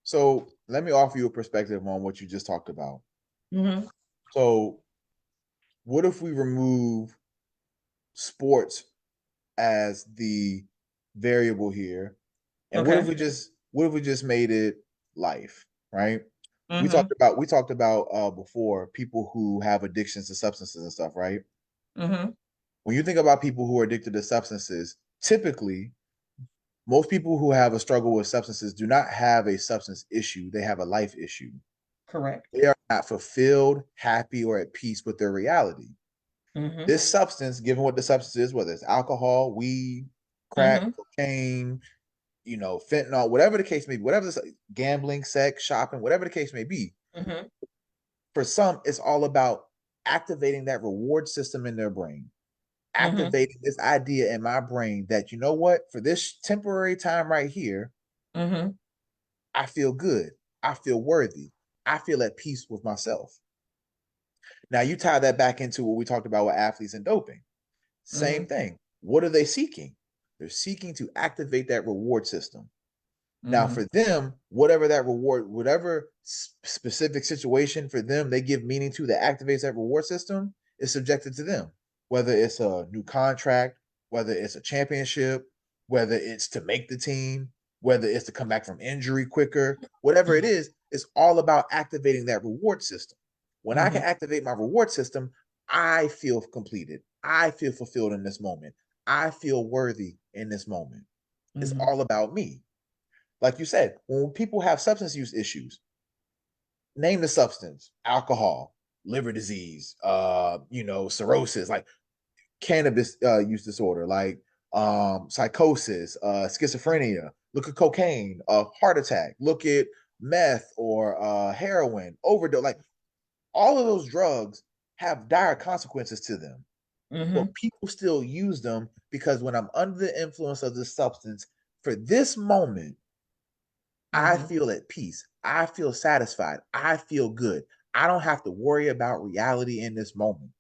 So let me offer you a perspective on what you just talked about. Mm-hmm. So what if we remove sports as the variable here? And Okay. what if we just made it life, right? Mm-hmm. We talked about before people who have addictions to substances and stuff, right? Mm-hmm. When you think about people who are addicted to substances, typically most people who have a struggle with substances do not have a substance issue, they have a life issue. Correct. They are not fulfilled, happy, or at peace with their reality. Mm-hmm. This substance, given what the substance is, whether it's alcohol, weed, crack, Mm-hmm. cocaine, fentanyl, whatever the case may be, whatever this, gambling, sex, shopping, whatever the case may be, Mm-hmm. for some, it's all about activating that reward system in their brain, Mm-hmm. activating this idea in my brain that, you know what, for this temporary time right here, Mm-hmm. I feel good. I feel worthy. I feel at peace with myself. Now, you tie that back into what we talked about with athletes and doping. Same Mm-hmm. thing. What are they seeking? They're seeking to activate that reward system. Now, Mm-hmm. for them, whatever that reward, whatever specific situation for them they give meaning to that activates that reward system is subjected to them. Whether it's a new contract, whether it's a championship, whether it's to make the team, whether it's to come back from injury quicker, whatever it is, it's all about activating that reward system. When I can Mm-hmm. activate my reward system, I feel completed. I feel fulfilled in this moment. I feel worthy in this moment. It's Mm-hmm. all about me. Like you said, when people have substance use issues, name the substance: alcohol, liver disease, cirrhosis, like cannabis use disorder, like psychosis, schizophrenia. Look at cocaine, heart attack. Look at meth or heroin, overdose. Like all of those drugs have dire consequences to them, Mm-hmm. but people still use them because when I'm under the influence of this substance for this moment, I Mm-hmm. feel at peace. I feel satisfied. I feel good. I don't have to worry about reality in this moment.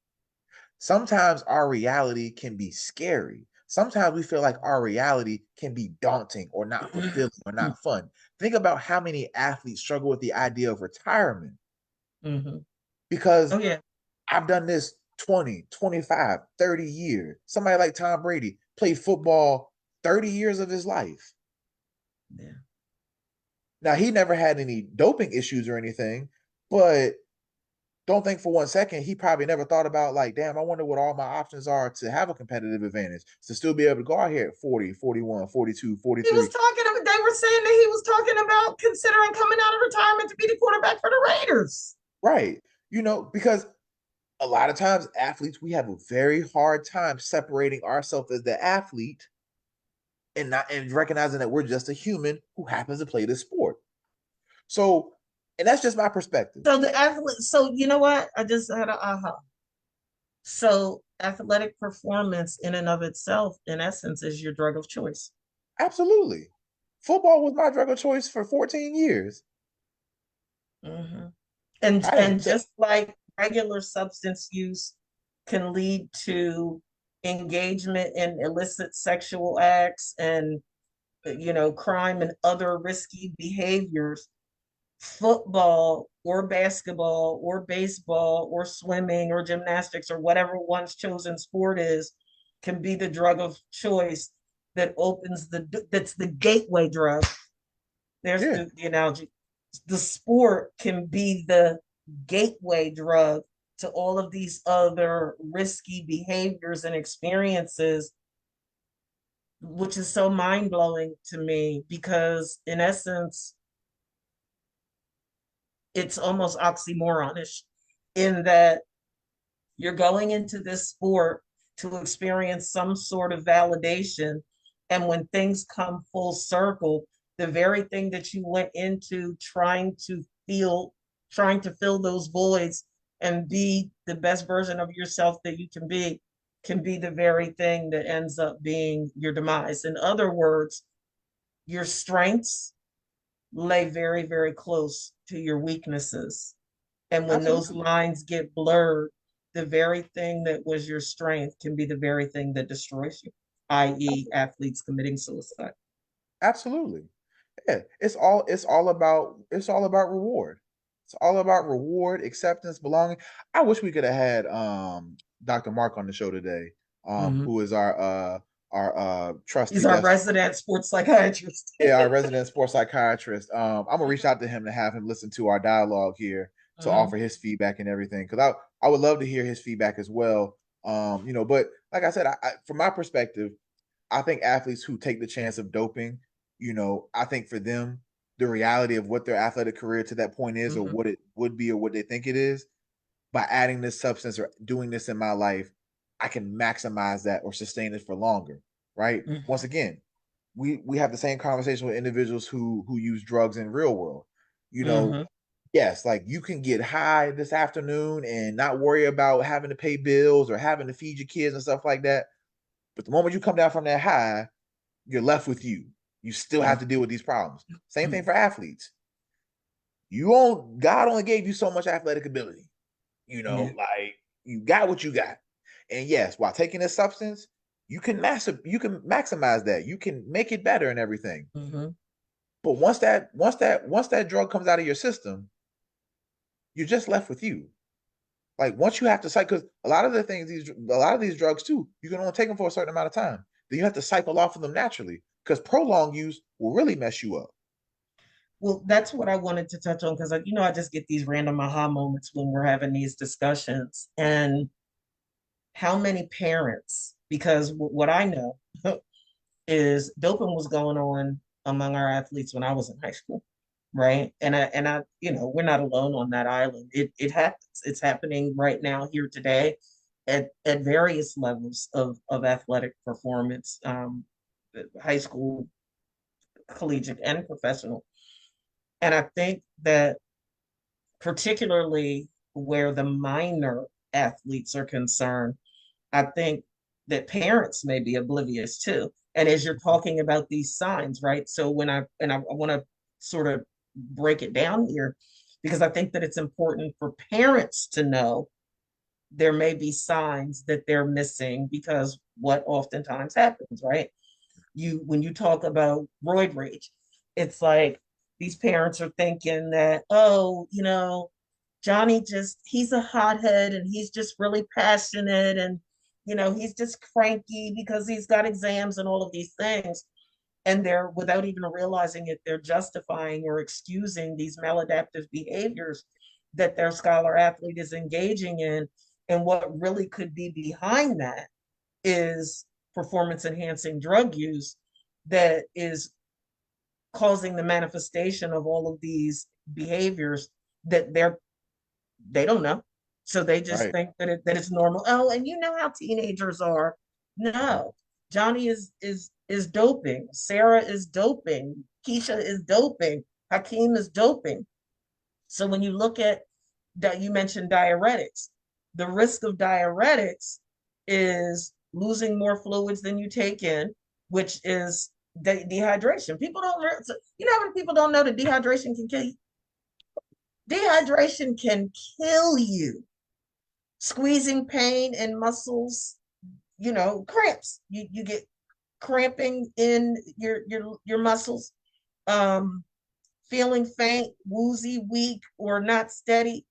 Sometimes our reality can be scary. Sometimes we feel like our reality can be daunting or not fulfilling or not fun. Think about how many athletes struggle with the idea of retirement Mm-hmm. because Oh yeah. I've done this 20, 25, 30 years. Somebody like Tom Brady played football 30 years of his life. Yeah. Now, he never had any doping issues or anything, but don't think for 1 second he probably never thought about, like, damn, I wonder what all my options are to have a competitive advantage, to still be able to go out here at 40, 41, 42, He was 43. talking about, they were saying that he was talking about considering coming out of retirement to be the quarterback for the Raiders. Right. Because a lot of times athletes, we have a very hard time separating ourselves as the athlete and not and recognizing that we're just a human who happens to play this sport. So, and that's just my perspective. So the athlete, so you know what? I just had a aha. So athletic performance in and of itself, in essence, is your drug of choice. Absolutely. Football was my drug of choice for 14 years. Mm-hmm. And I didn't and just like regular substance use can lead to engagement in illicit sexual acts and crime and other risky behaviors, football or basketball or baseball or swimming or gymnastics or whatever one's chosen sport is can be the drug of choice that opens that's the gateway drug. There's yeah, the analogy. The sport can be the gateway drug to all of these other risky behaviors and experiences, which is so mind blowing to me because, in essence, it's almost oxymoronish in that you're going into this sport to experience some sort of validation. And when things come full circle, the very thing that you went into trying to fill those voids and be the best version of yourself that you can be the very thing that ends up being your demise. In other words, your strengths lay very, very close to your weaknesses. And when those absolutely. lines get blurred, the very thing that was your strength can be the very thing that destroys you, i.e., athletes committing suicide. Absolutely. Yeah. It's all about reward. It's all about reward, acceptance, belonging. I wish we could have had Dr. Mark on the show today, Mm-hmm. who is our trusty He's our guest. resident sports psychiatrist. Yeah, our resident sports psychiatrist. I'm gonna reach out to him to have him listen to our dialogue here to Mhm, offer his feedback and everything. Because I would love to hear his feedback as well. But like I said, from my perspective, I think athletes who take the chance of doping, I think for them, the reality of what their athletic career to that point is, or mhm, what it would be, or what they think it is, by adding this substance or doing this in my life, I can maximize that or sustain it for longer. Right. Once mhm, again, we have the same conversation with individuals who use drugs in real world. You know, mhm, yes, like you can get high this afternoon and not worry about having to pay bills or having to feed your kids and stuff like that. But the moment you come down from that high, you're left with you. You still have mhm, to deal with these problems. Same thing mhm, for athletes. God only gave you so much athletic ability. yeah, Like you got what you got. And yes, while taking this substance, you can maximize that. You can make it better and everything. mhm. But once that drug comes out of your system, you're just left with you. Like once you have to cycle, because a lot of these drugs too, you can only take them for a certain amount of time. Then you have to cycle off of them naturally, because prolonged use will really mess you up. Well, that's what I wanted to touch on because I just get these random aha moments when we're having these discussions, and how many parents, because what I know is doping was going on among our athletes when I was in high school, right? And I, we're not alone on that island. It happens. It's happening right now here today at various levels of athletic performance, high school, collegiate, and professional. And I think that particularly where the minor athletes are concerned, I think that parents may be oblivious too. And as you're talking about these signs, right? So I want to sort of break it down here because I think that it's important for parents to know there may be signs that they're missing because what oftentimes happens, right? When you talk about roid rage, it's like these parents are thinking that, oh, Johnny he's a hothead and he's just really passionate and he's just cranky because he's got exams and all of these things. And they're, without even realizing it, they're justifying or excusing these maladaptive behaviors that their scholar athlete is engaging in. And what really could be behind that is performance enhancing drug use that is causing the manifestation of all of these behaviors that they don't know. So they just Right. think that it's normal. Oh, and you know how teenagers are. No. Johnny is doping. Sarah is doping. Keisha is doping. Hakeem is doping. So when you look at that, you mentioned diuretics. The risk of diuretics is losing more fluids than you take in, which is dehydration. People don't, how many people don't know that dehydration can kill you? Dehydration can kill you. Squeezing pain in muscles, cramps. You get cramping in your muscles. Um, Feeling faint, woozy, weak, or not steady,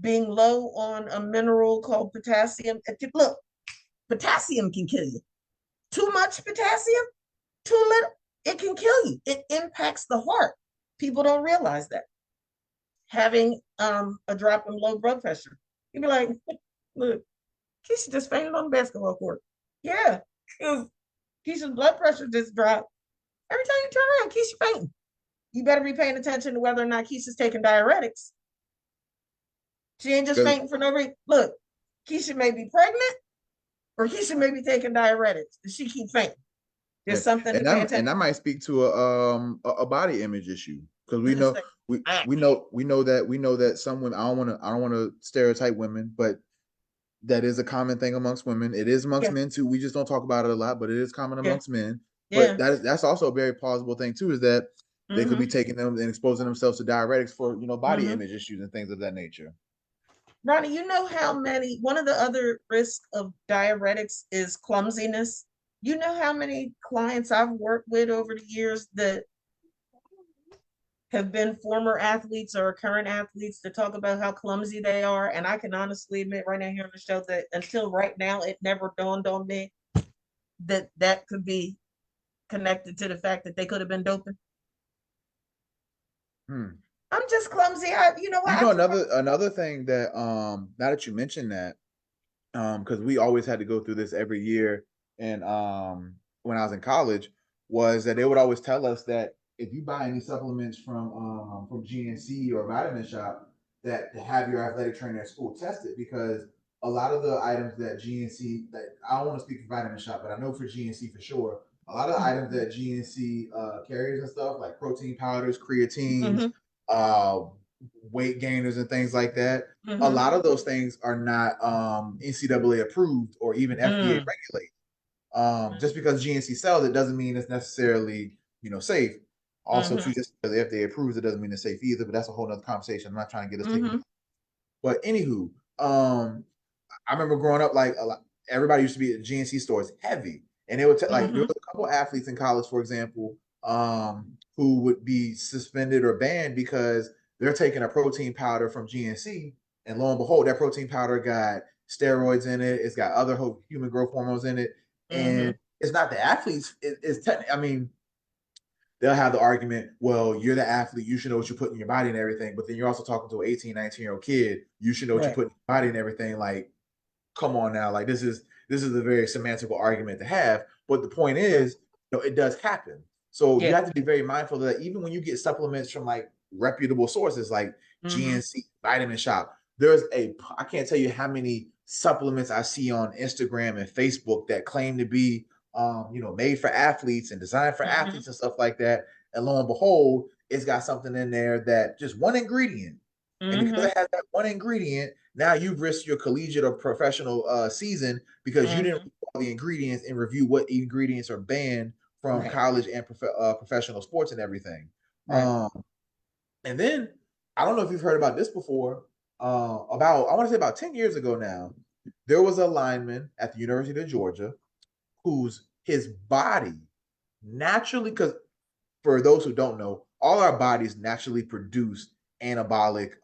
being low on a mineral called potassium. Look, potassium can kill you. Too much potassium, too little, it can kill you. It impacts the heart. People don't realize that. Having a drop in low blood pressure. You'd be like, look, Keisha just fainted on the basketball court. Yeah, because Keisha's blood pressure just dropped. Every time you turn around, Keisha fainting. You better be paying attention to whether or not Keisha's taking diuretics. She ain't just Because fainting for no reason. Look, Keisha may be pregnant or Keisha may be taking diuretics. And she keep fainting. yeah, There's something to pay and attention that might speak to a body image issue, because to. This thing. we know that some women, I don't want to stereotype women, but that is a common thing amongst women. It is amongst Yeah, men too. We just don't talk about it a lot, but it is common yeah, amongst men. But yeah. that's also a very plausible thing too, is that they could be Mm-hmm. taking them and exposing themselves to diuretics for body Mm-hmm. image issues and things of that nature. Ronnie, you know how many, one of the other risks of diuretics is clumsiness. You know how many clients I've worked with over the years that have been former athletes or current athletes to talk about how clumsy they are. And I can honestly admit right now here on the show that until right now, it never dawned on me that could be connected to the fact that they could have been doping? Hmm. I'm just clumsy. You know what? You know, another thing that now that you mentioned that, because we always had to go through this every year, and when I was in college, was that they would always tell us that if you buy any supplements from GNC or Vitamin Shop, that to have your athletic trainer at school test it, because a lot of the items that GNC, that I don't want to speak for Vitamin Shop, but I know for GNC for sure, a lot of the items that GNC carries and stuff like protein powders, creatines, Mm-hmm. uh, weight gainers, and things like that, a Mm-hmm. lot of those things are not NCAA approved or even FDA Mm-hmm. regulated. Just because GNC sells it doesn't mean it's necessarily safe. Also, Mm-hmm. too, just because the FDA approves it doesn't mean it's safe either. But that's a whole nother conversation. I'm not trying to get us taken. Mm-hmm. But anywho, I remember growing up, like a lot, everybody used to be at GNC stores heavy, and they would like there Mm-hmm. was a couple athletes in college, for example, who would be suspended or banned because they're taking a protein powder from GNC, and lo and behold, that protein powder got steroids in it. It's got other human growth hormones in it, Mm-hmm. and it's not the athletes. It's I mean, they'll have the argument, well, you're the athlete, you should know what you put in your body and everything, but then you're also talking to an 18, 19-year-old kid, you should know what you Right. put in your body and everything. Like, come on now, like this is a very semantical argument to have, but the point Right. is, it does happen. So you Yeah. have to be very mindful that even when you get supplements from like reputable sources like Mm-hmm. GNC, Vitamin Shop, there's I can't tell you how many supplements I see on Instagram and Facebook that claim to be made for athletes and designed for Mm-hmm. athletes and stuff like that, and lo and behold, it's got something in there that just one ingredient, and because Mm-hmm. it has that one ingredient, now you've risked your collegiate or professional season because you didn't Mm-hmm. read all the ingredients and review what ingredients are banned from Right. college and professional sports and everything. Right. Um, and then I don't know if you've heard about this before. About I want to say about 10 years ago now, there was a lineman at the University of Georgia whose his body naturally, because for those who don't know, all our bodies naturally produce anabolic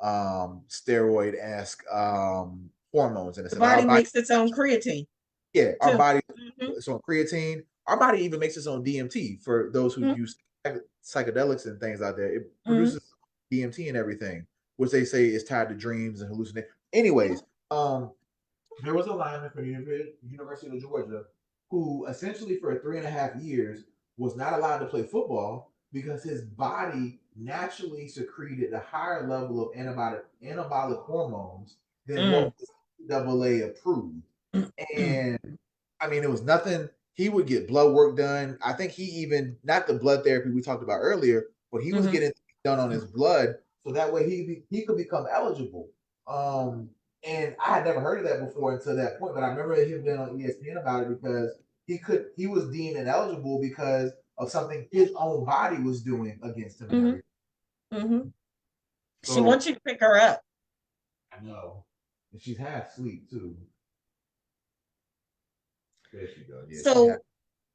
steroid-esque hormones in a The sense. Like our body body, makes its own creatine yeah, our too. body, Mm-hmm. it's on creatine. Our body even makes its own DMT for those who use psychedelics and things out there. It Mm-hmm. produces DMT and everything, which they say is tied to dreams and hallucinations. Anyways, there was a lineman for the University of Georgia who essentially for 3.5 years was not allowed to play football because his body naturally secreted a higher level of anabolic hormones than what Mm-hmm. was AA approved. And I mean, it was nothing. He would get blood work done. I think he even not the blood therapy we talked about earlier, but he was Mm-hmm. getting done on his blood so that way he could become eligible. Um, and I had never heard of that before until that point. But I remember him being on ESPN about it because he was deemed ineligible because of something his own body was doing against him and Mm-hmm. everything. Mm-hmm. She So wants you to pick her up. I know, and she's half asleep too. There she goes. Yeah, she half. So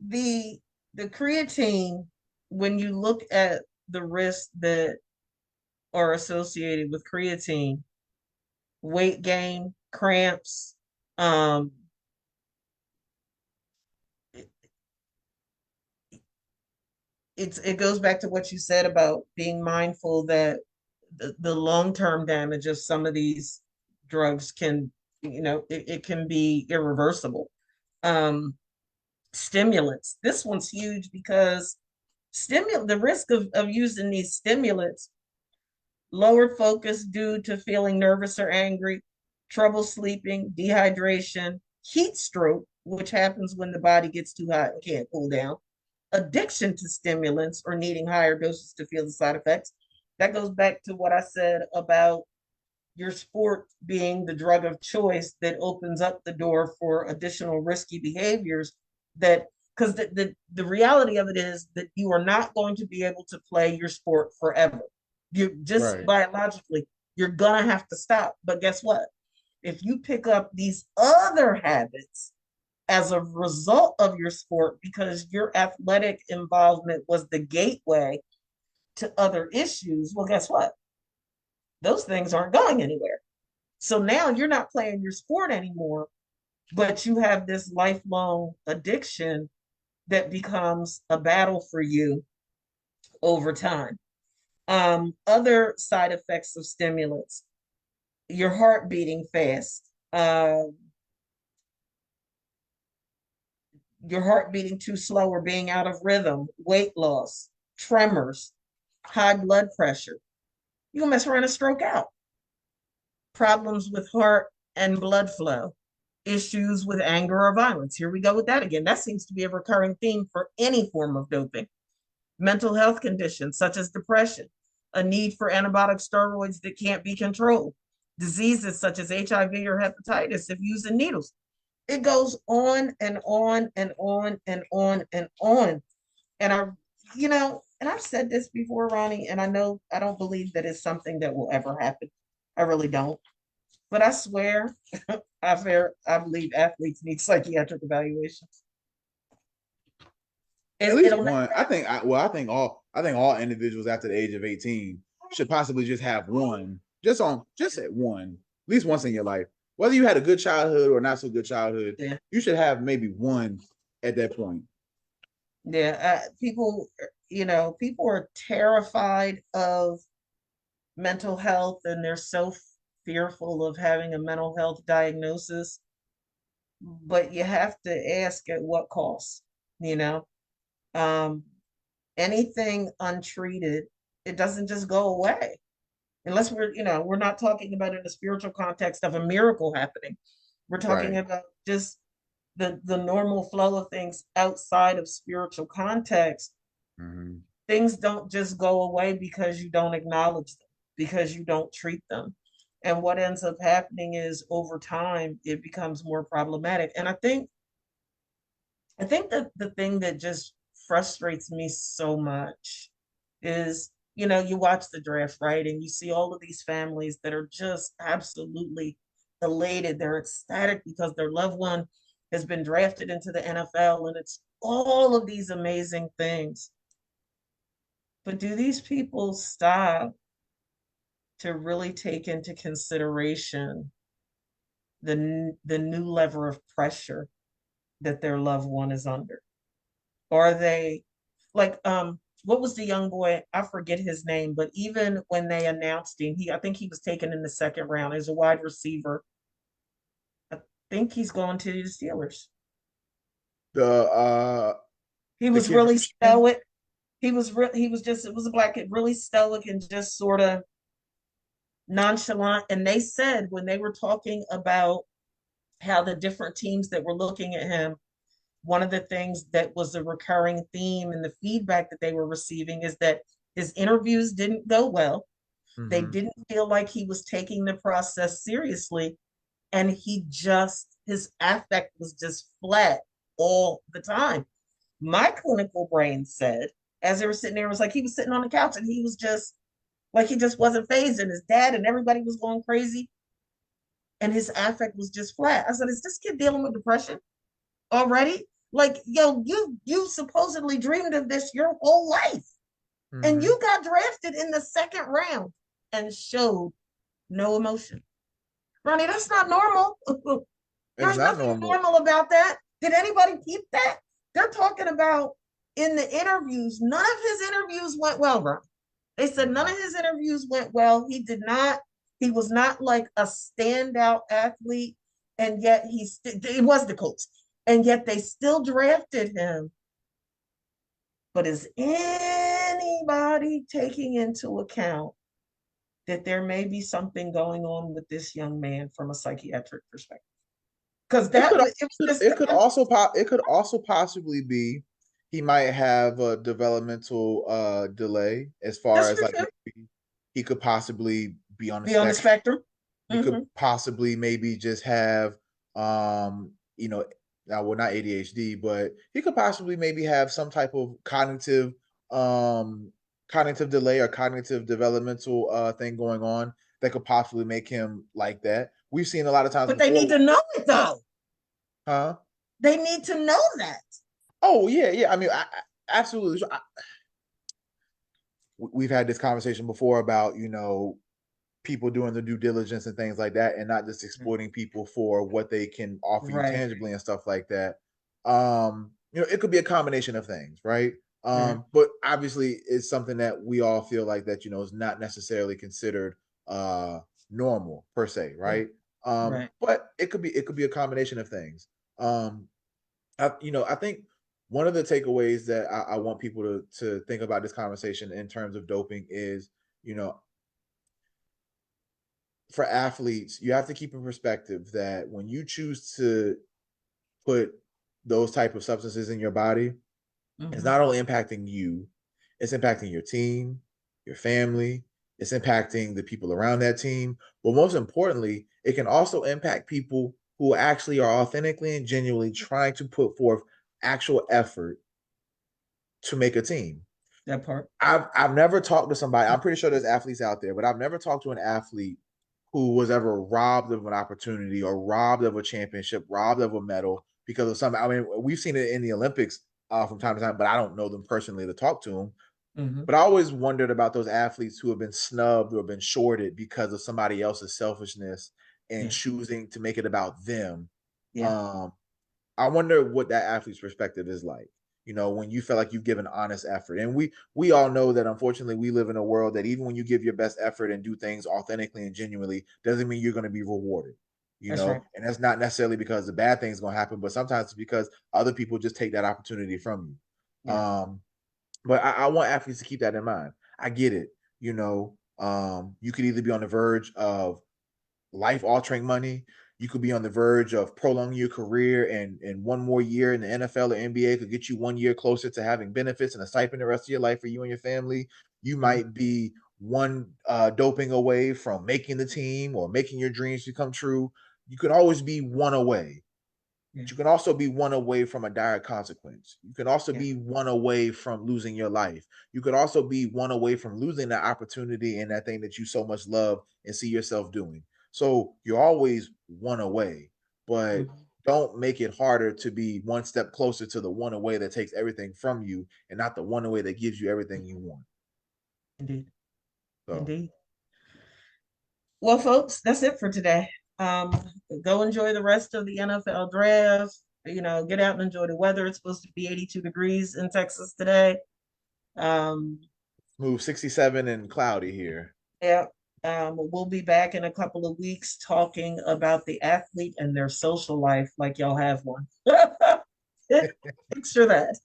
the the creatine, when you look at the risks that are associated with creatine, weight gain, cramps, um, it, it goes back to what you said about being mindful that the long-term damage of some of these drugs can, it can be irreversible. Um, Stimulants. This one's huge because the risk of using these stimulants, lowered focus due to feeling nervous or angry, trouble sleeping, dehydration, heat stroke, which happens when the body gets too hot and can't cool down, addiction to stimulants or needing higher doses to feel the side effects. That goes back to what I said about your sport being the drug of choice that opens up the door for additional risky behaviors that because the reality of it is that you are not going to be able to play your sport forever. You just Right. biologically, you're gonna have to stop. But guess what? If you pick up these other habits as a result of your sport, because your athletic involvement was the gateway to other issues, well, guess what? Those things aren't going anywhere. So now you're not playing your sport anymore, but you have this lifelong addiction that becomes a battle for you over time. Other side effects of stimulants: your heart beating fast, your heart beating too slow or being out of rhythm, weight loss, tremors, high blood pressure. You'll mess around and stroke out. Problems with heart and blood flow, issues with anger or violence. Here we go with that again. That seems to be a recurring theme for any form of doping. Mental health conditions such as depression, a need for antibiotic steroids that can't be controlled, diseases such as HIV or hepatitis if using needles. It goes on and on and on and on and on. And and I've said this before, Ronnie, and I know I don't believe that it's something that will ever happen. I really don't. But I swear, I believe athletes need psychiatric evaluations. At least It'll never one. I happen. think. I think all individuals after the age of 18 should possibly just have one, just at one, at least once in your life. Whether you had a good childhood or not so good childhood, Yeah, you should have maybe one at that point. yeah. People are terrified of mental health, and they're so fearful of having a mental health diagnosis. But you have to ask at what cost, you know? Um, Anything untreated, it doesn't just go away. Unless we're not talking about in the spiritual context of a miracle happening. We're talking Right. about just the normal flow of things outside of spiritual context. Mm-hmm. Things don't just go away because you don't acknowledge them, because you don't treat them. And what ends up happening is over time it becomes more problematic. And I think that the thing that just frustrates me so much is, you watch the draft, right? And you see all of these families that are just absolutely elated. They're ecstatic because their loved one has been drafted into the NFL, and it's all of these amazing things. But do these people stop to really take into consideration the new level of pressure that their loved one is under? Or are they like what was the young boy? I forget his name, but even when they announced him, I think he was taken in the second round as a wide receiver. I think he's going to the Steelers. The uh He the was kid from really Michigan. stoic. He was just, it was a black kid, really stoic and just sort of nonchalant. And they said when they were talking about how the different teams that were looking at him, one of the things that was a recurring theme in the feedback that they were receiving is that his interviews didn't go well. They Mm-hmm. didn't feel like he was taking the process seriously. And his affect was just flat all the time. My clinical brain said, as they were sitting there, it was like he was sitting on the couch and he was just like he just wasn't phased, and his dad and everybody was going crazy, and his affect was just flat. I said, is this kid dealing with depression already? Like, yo, you supposedly dreamed of this your whole life, and Mm-hmm. you got drafted in the second round and showed no emotion. Ronnie, that's not normal. It's There's not nothing normal. normal about that. Did anybody keep that? They're talking about in the interviews, none of his interviews went well, Ronnie. They said none Mm-hmm. of his interviews went well. He was not like a standout athlete, and yet he was the coach, and yet they still drafted him. But is anybody taking into account that there may be something going on with this young man from a psychiatric perspective? Because It could it was just it could also it could also possibly be he might have a developmental delay as far that's as true like too. maybe he could possibly be on the Be on the spectrum. spectrum. He could Mm-hmm. possibly maybe just have you know, now well, not ADHD, but he could possibly maybe have some type of um cognitive delay or cognitive developmental thing going on that could possibly make him like that. We've seen a lot of times But they need before. to know it though. Huh? They need to know that. Oh yeah, yeah. I mean, absolutely. So we've had this conversation before about people doing the due diligence and things like that, and not just exploiting people for what they can offer you Right. tangibly and stuff like that. Um, it could be a combination of things, right? Right. But obviously it's something that we all feel like that, is not necessarily considered uh normal per se, Yeah. right? Right. But it could be a combination of things. Um I think one of the takeaways that I want people to think about this conversation in terms of doping is, you know, for athletes, you have to keep in perspective that when you choose to put those type of substances in your body, it's Hmm. not only impacting you, it's impacting your team, your family, it's impacting the people around that team. But most importantly, it can also impact people who actually are authentically and genuinely trying to put forth actual effort to make a team. That part. I've never talked to somebody. I'm pretty sure there's athletes out there, but I've never talked to an athlete who was ever robbed of an opportunity or robbed of a championship, robbed of a medal because of something. I mean, we've seen it in the Olympics from time to time, but I don't know them personally to talk to them. Hmm. But I always wondered about those athletes who have been snubbed or been shorted because of somebody else's selfishness and Yeah. choosing to make it about them. Yeah. Um, I wonder what that athlete's perspective is like. When you feel like you've given honest effort, and we all know that unfortunately we live in a world that even when you give your best effort and do things authentically and genuinely, doesn't mean you're going to be rewarded. That's right. And that's not necessarily because the bad thing's going to happen, but sometimes it's because other people just take that opportunity from you. Yeah. But I want athletes to keep that in mind. I get it. You could either be on the verge of life altering money. You could be on the verge of prolonging your career, and one more year in the NFL or NBA could get you 1 year closer to having benefits and a stipend the rest of your life for you and your family. You Hmm. might be one doping away from making the team or making your dreams become true. You could always be one away. Yeah. But you can also be one away from a dire consequence. You can also Yeah. be one away from losing your life. You could also be one away from losing that opportunity and that thing that you so much love and see yourself doing. So you're always one away, but Hmm. don't make it harder to be one step closer to the one away that takes everything from you and not the one away that gives you everything you want. Indeed. So, Indeed. Well, folks, that's it for today. Um, Go enjoy the rest of the NFL draft. Get out and enjoy the weather. It's supposed to be 82 degrees in Texas today. Um, move 67 and cloudy here. yeah. We'll be back in a couple of weeks talking about the athlete and their social life, like y'all have one. Picture that.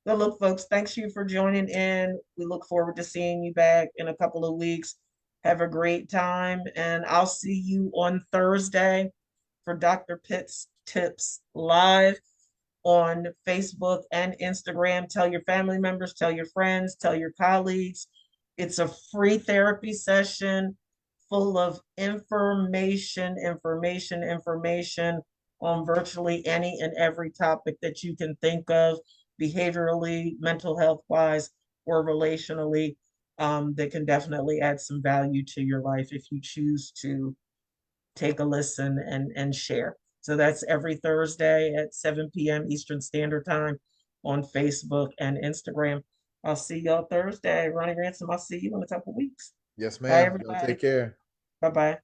So look, folks, thanks you for joining in. We look forward to seeing you back in a couple of weeks. Have a great time, and I'll see you on Thursday for Dr. Pitt's Tips Live on Facebook and Instagram. Tell your family members, tell your friends, tell your colleagues. It's a free therapy session full of information on virtually any and every topic that you can think of, behaviorally, mental health wise, or relationally, that can definitely add some value to your life if you choose to take a listen and share. So that's every Thursday at 7 p.m. Eastern Standard Time on Facebook and Instagram. I'll see y'all Thursday. Ronnie Ransom, I'll see you in a couple weeks. Yes, Bye, ma'am. Y'all take everybody. care. Bye bye.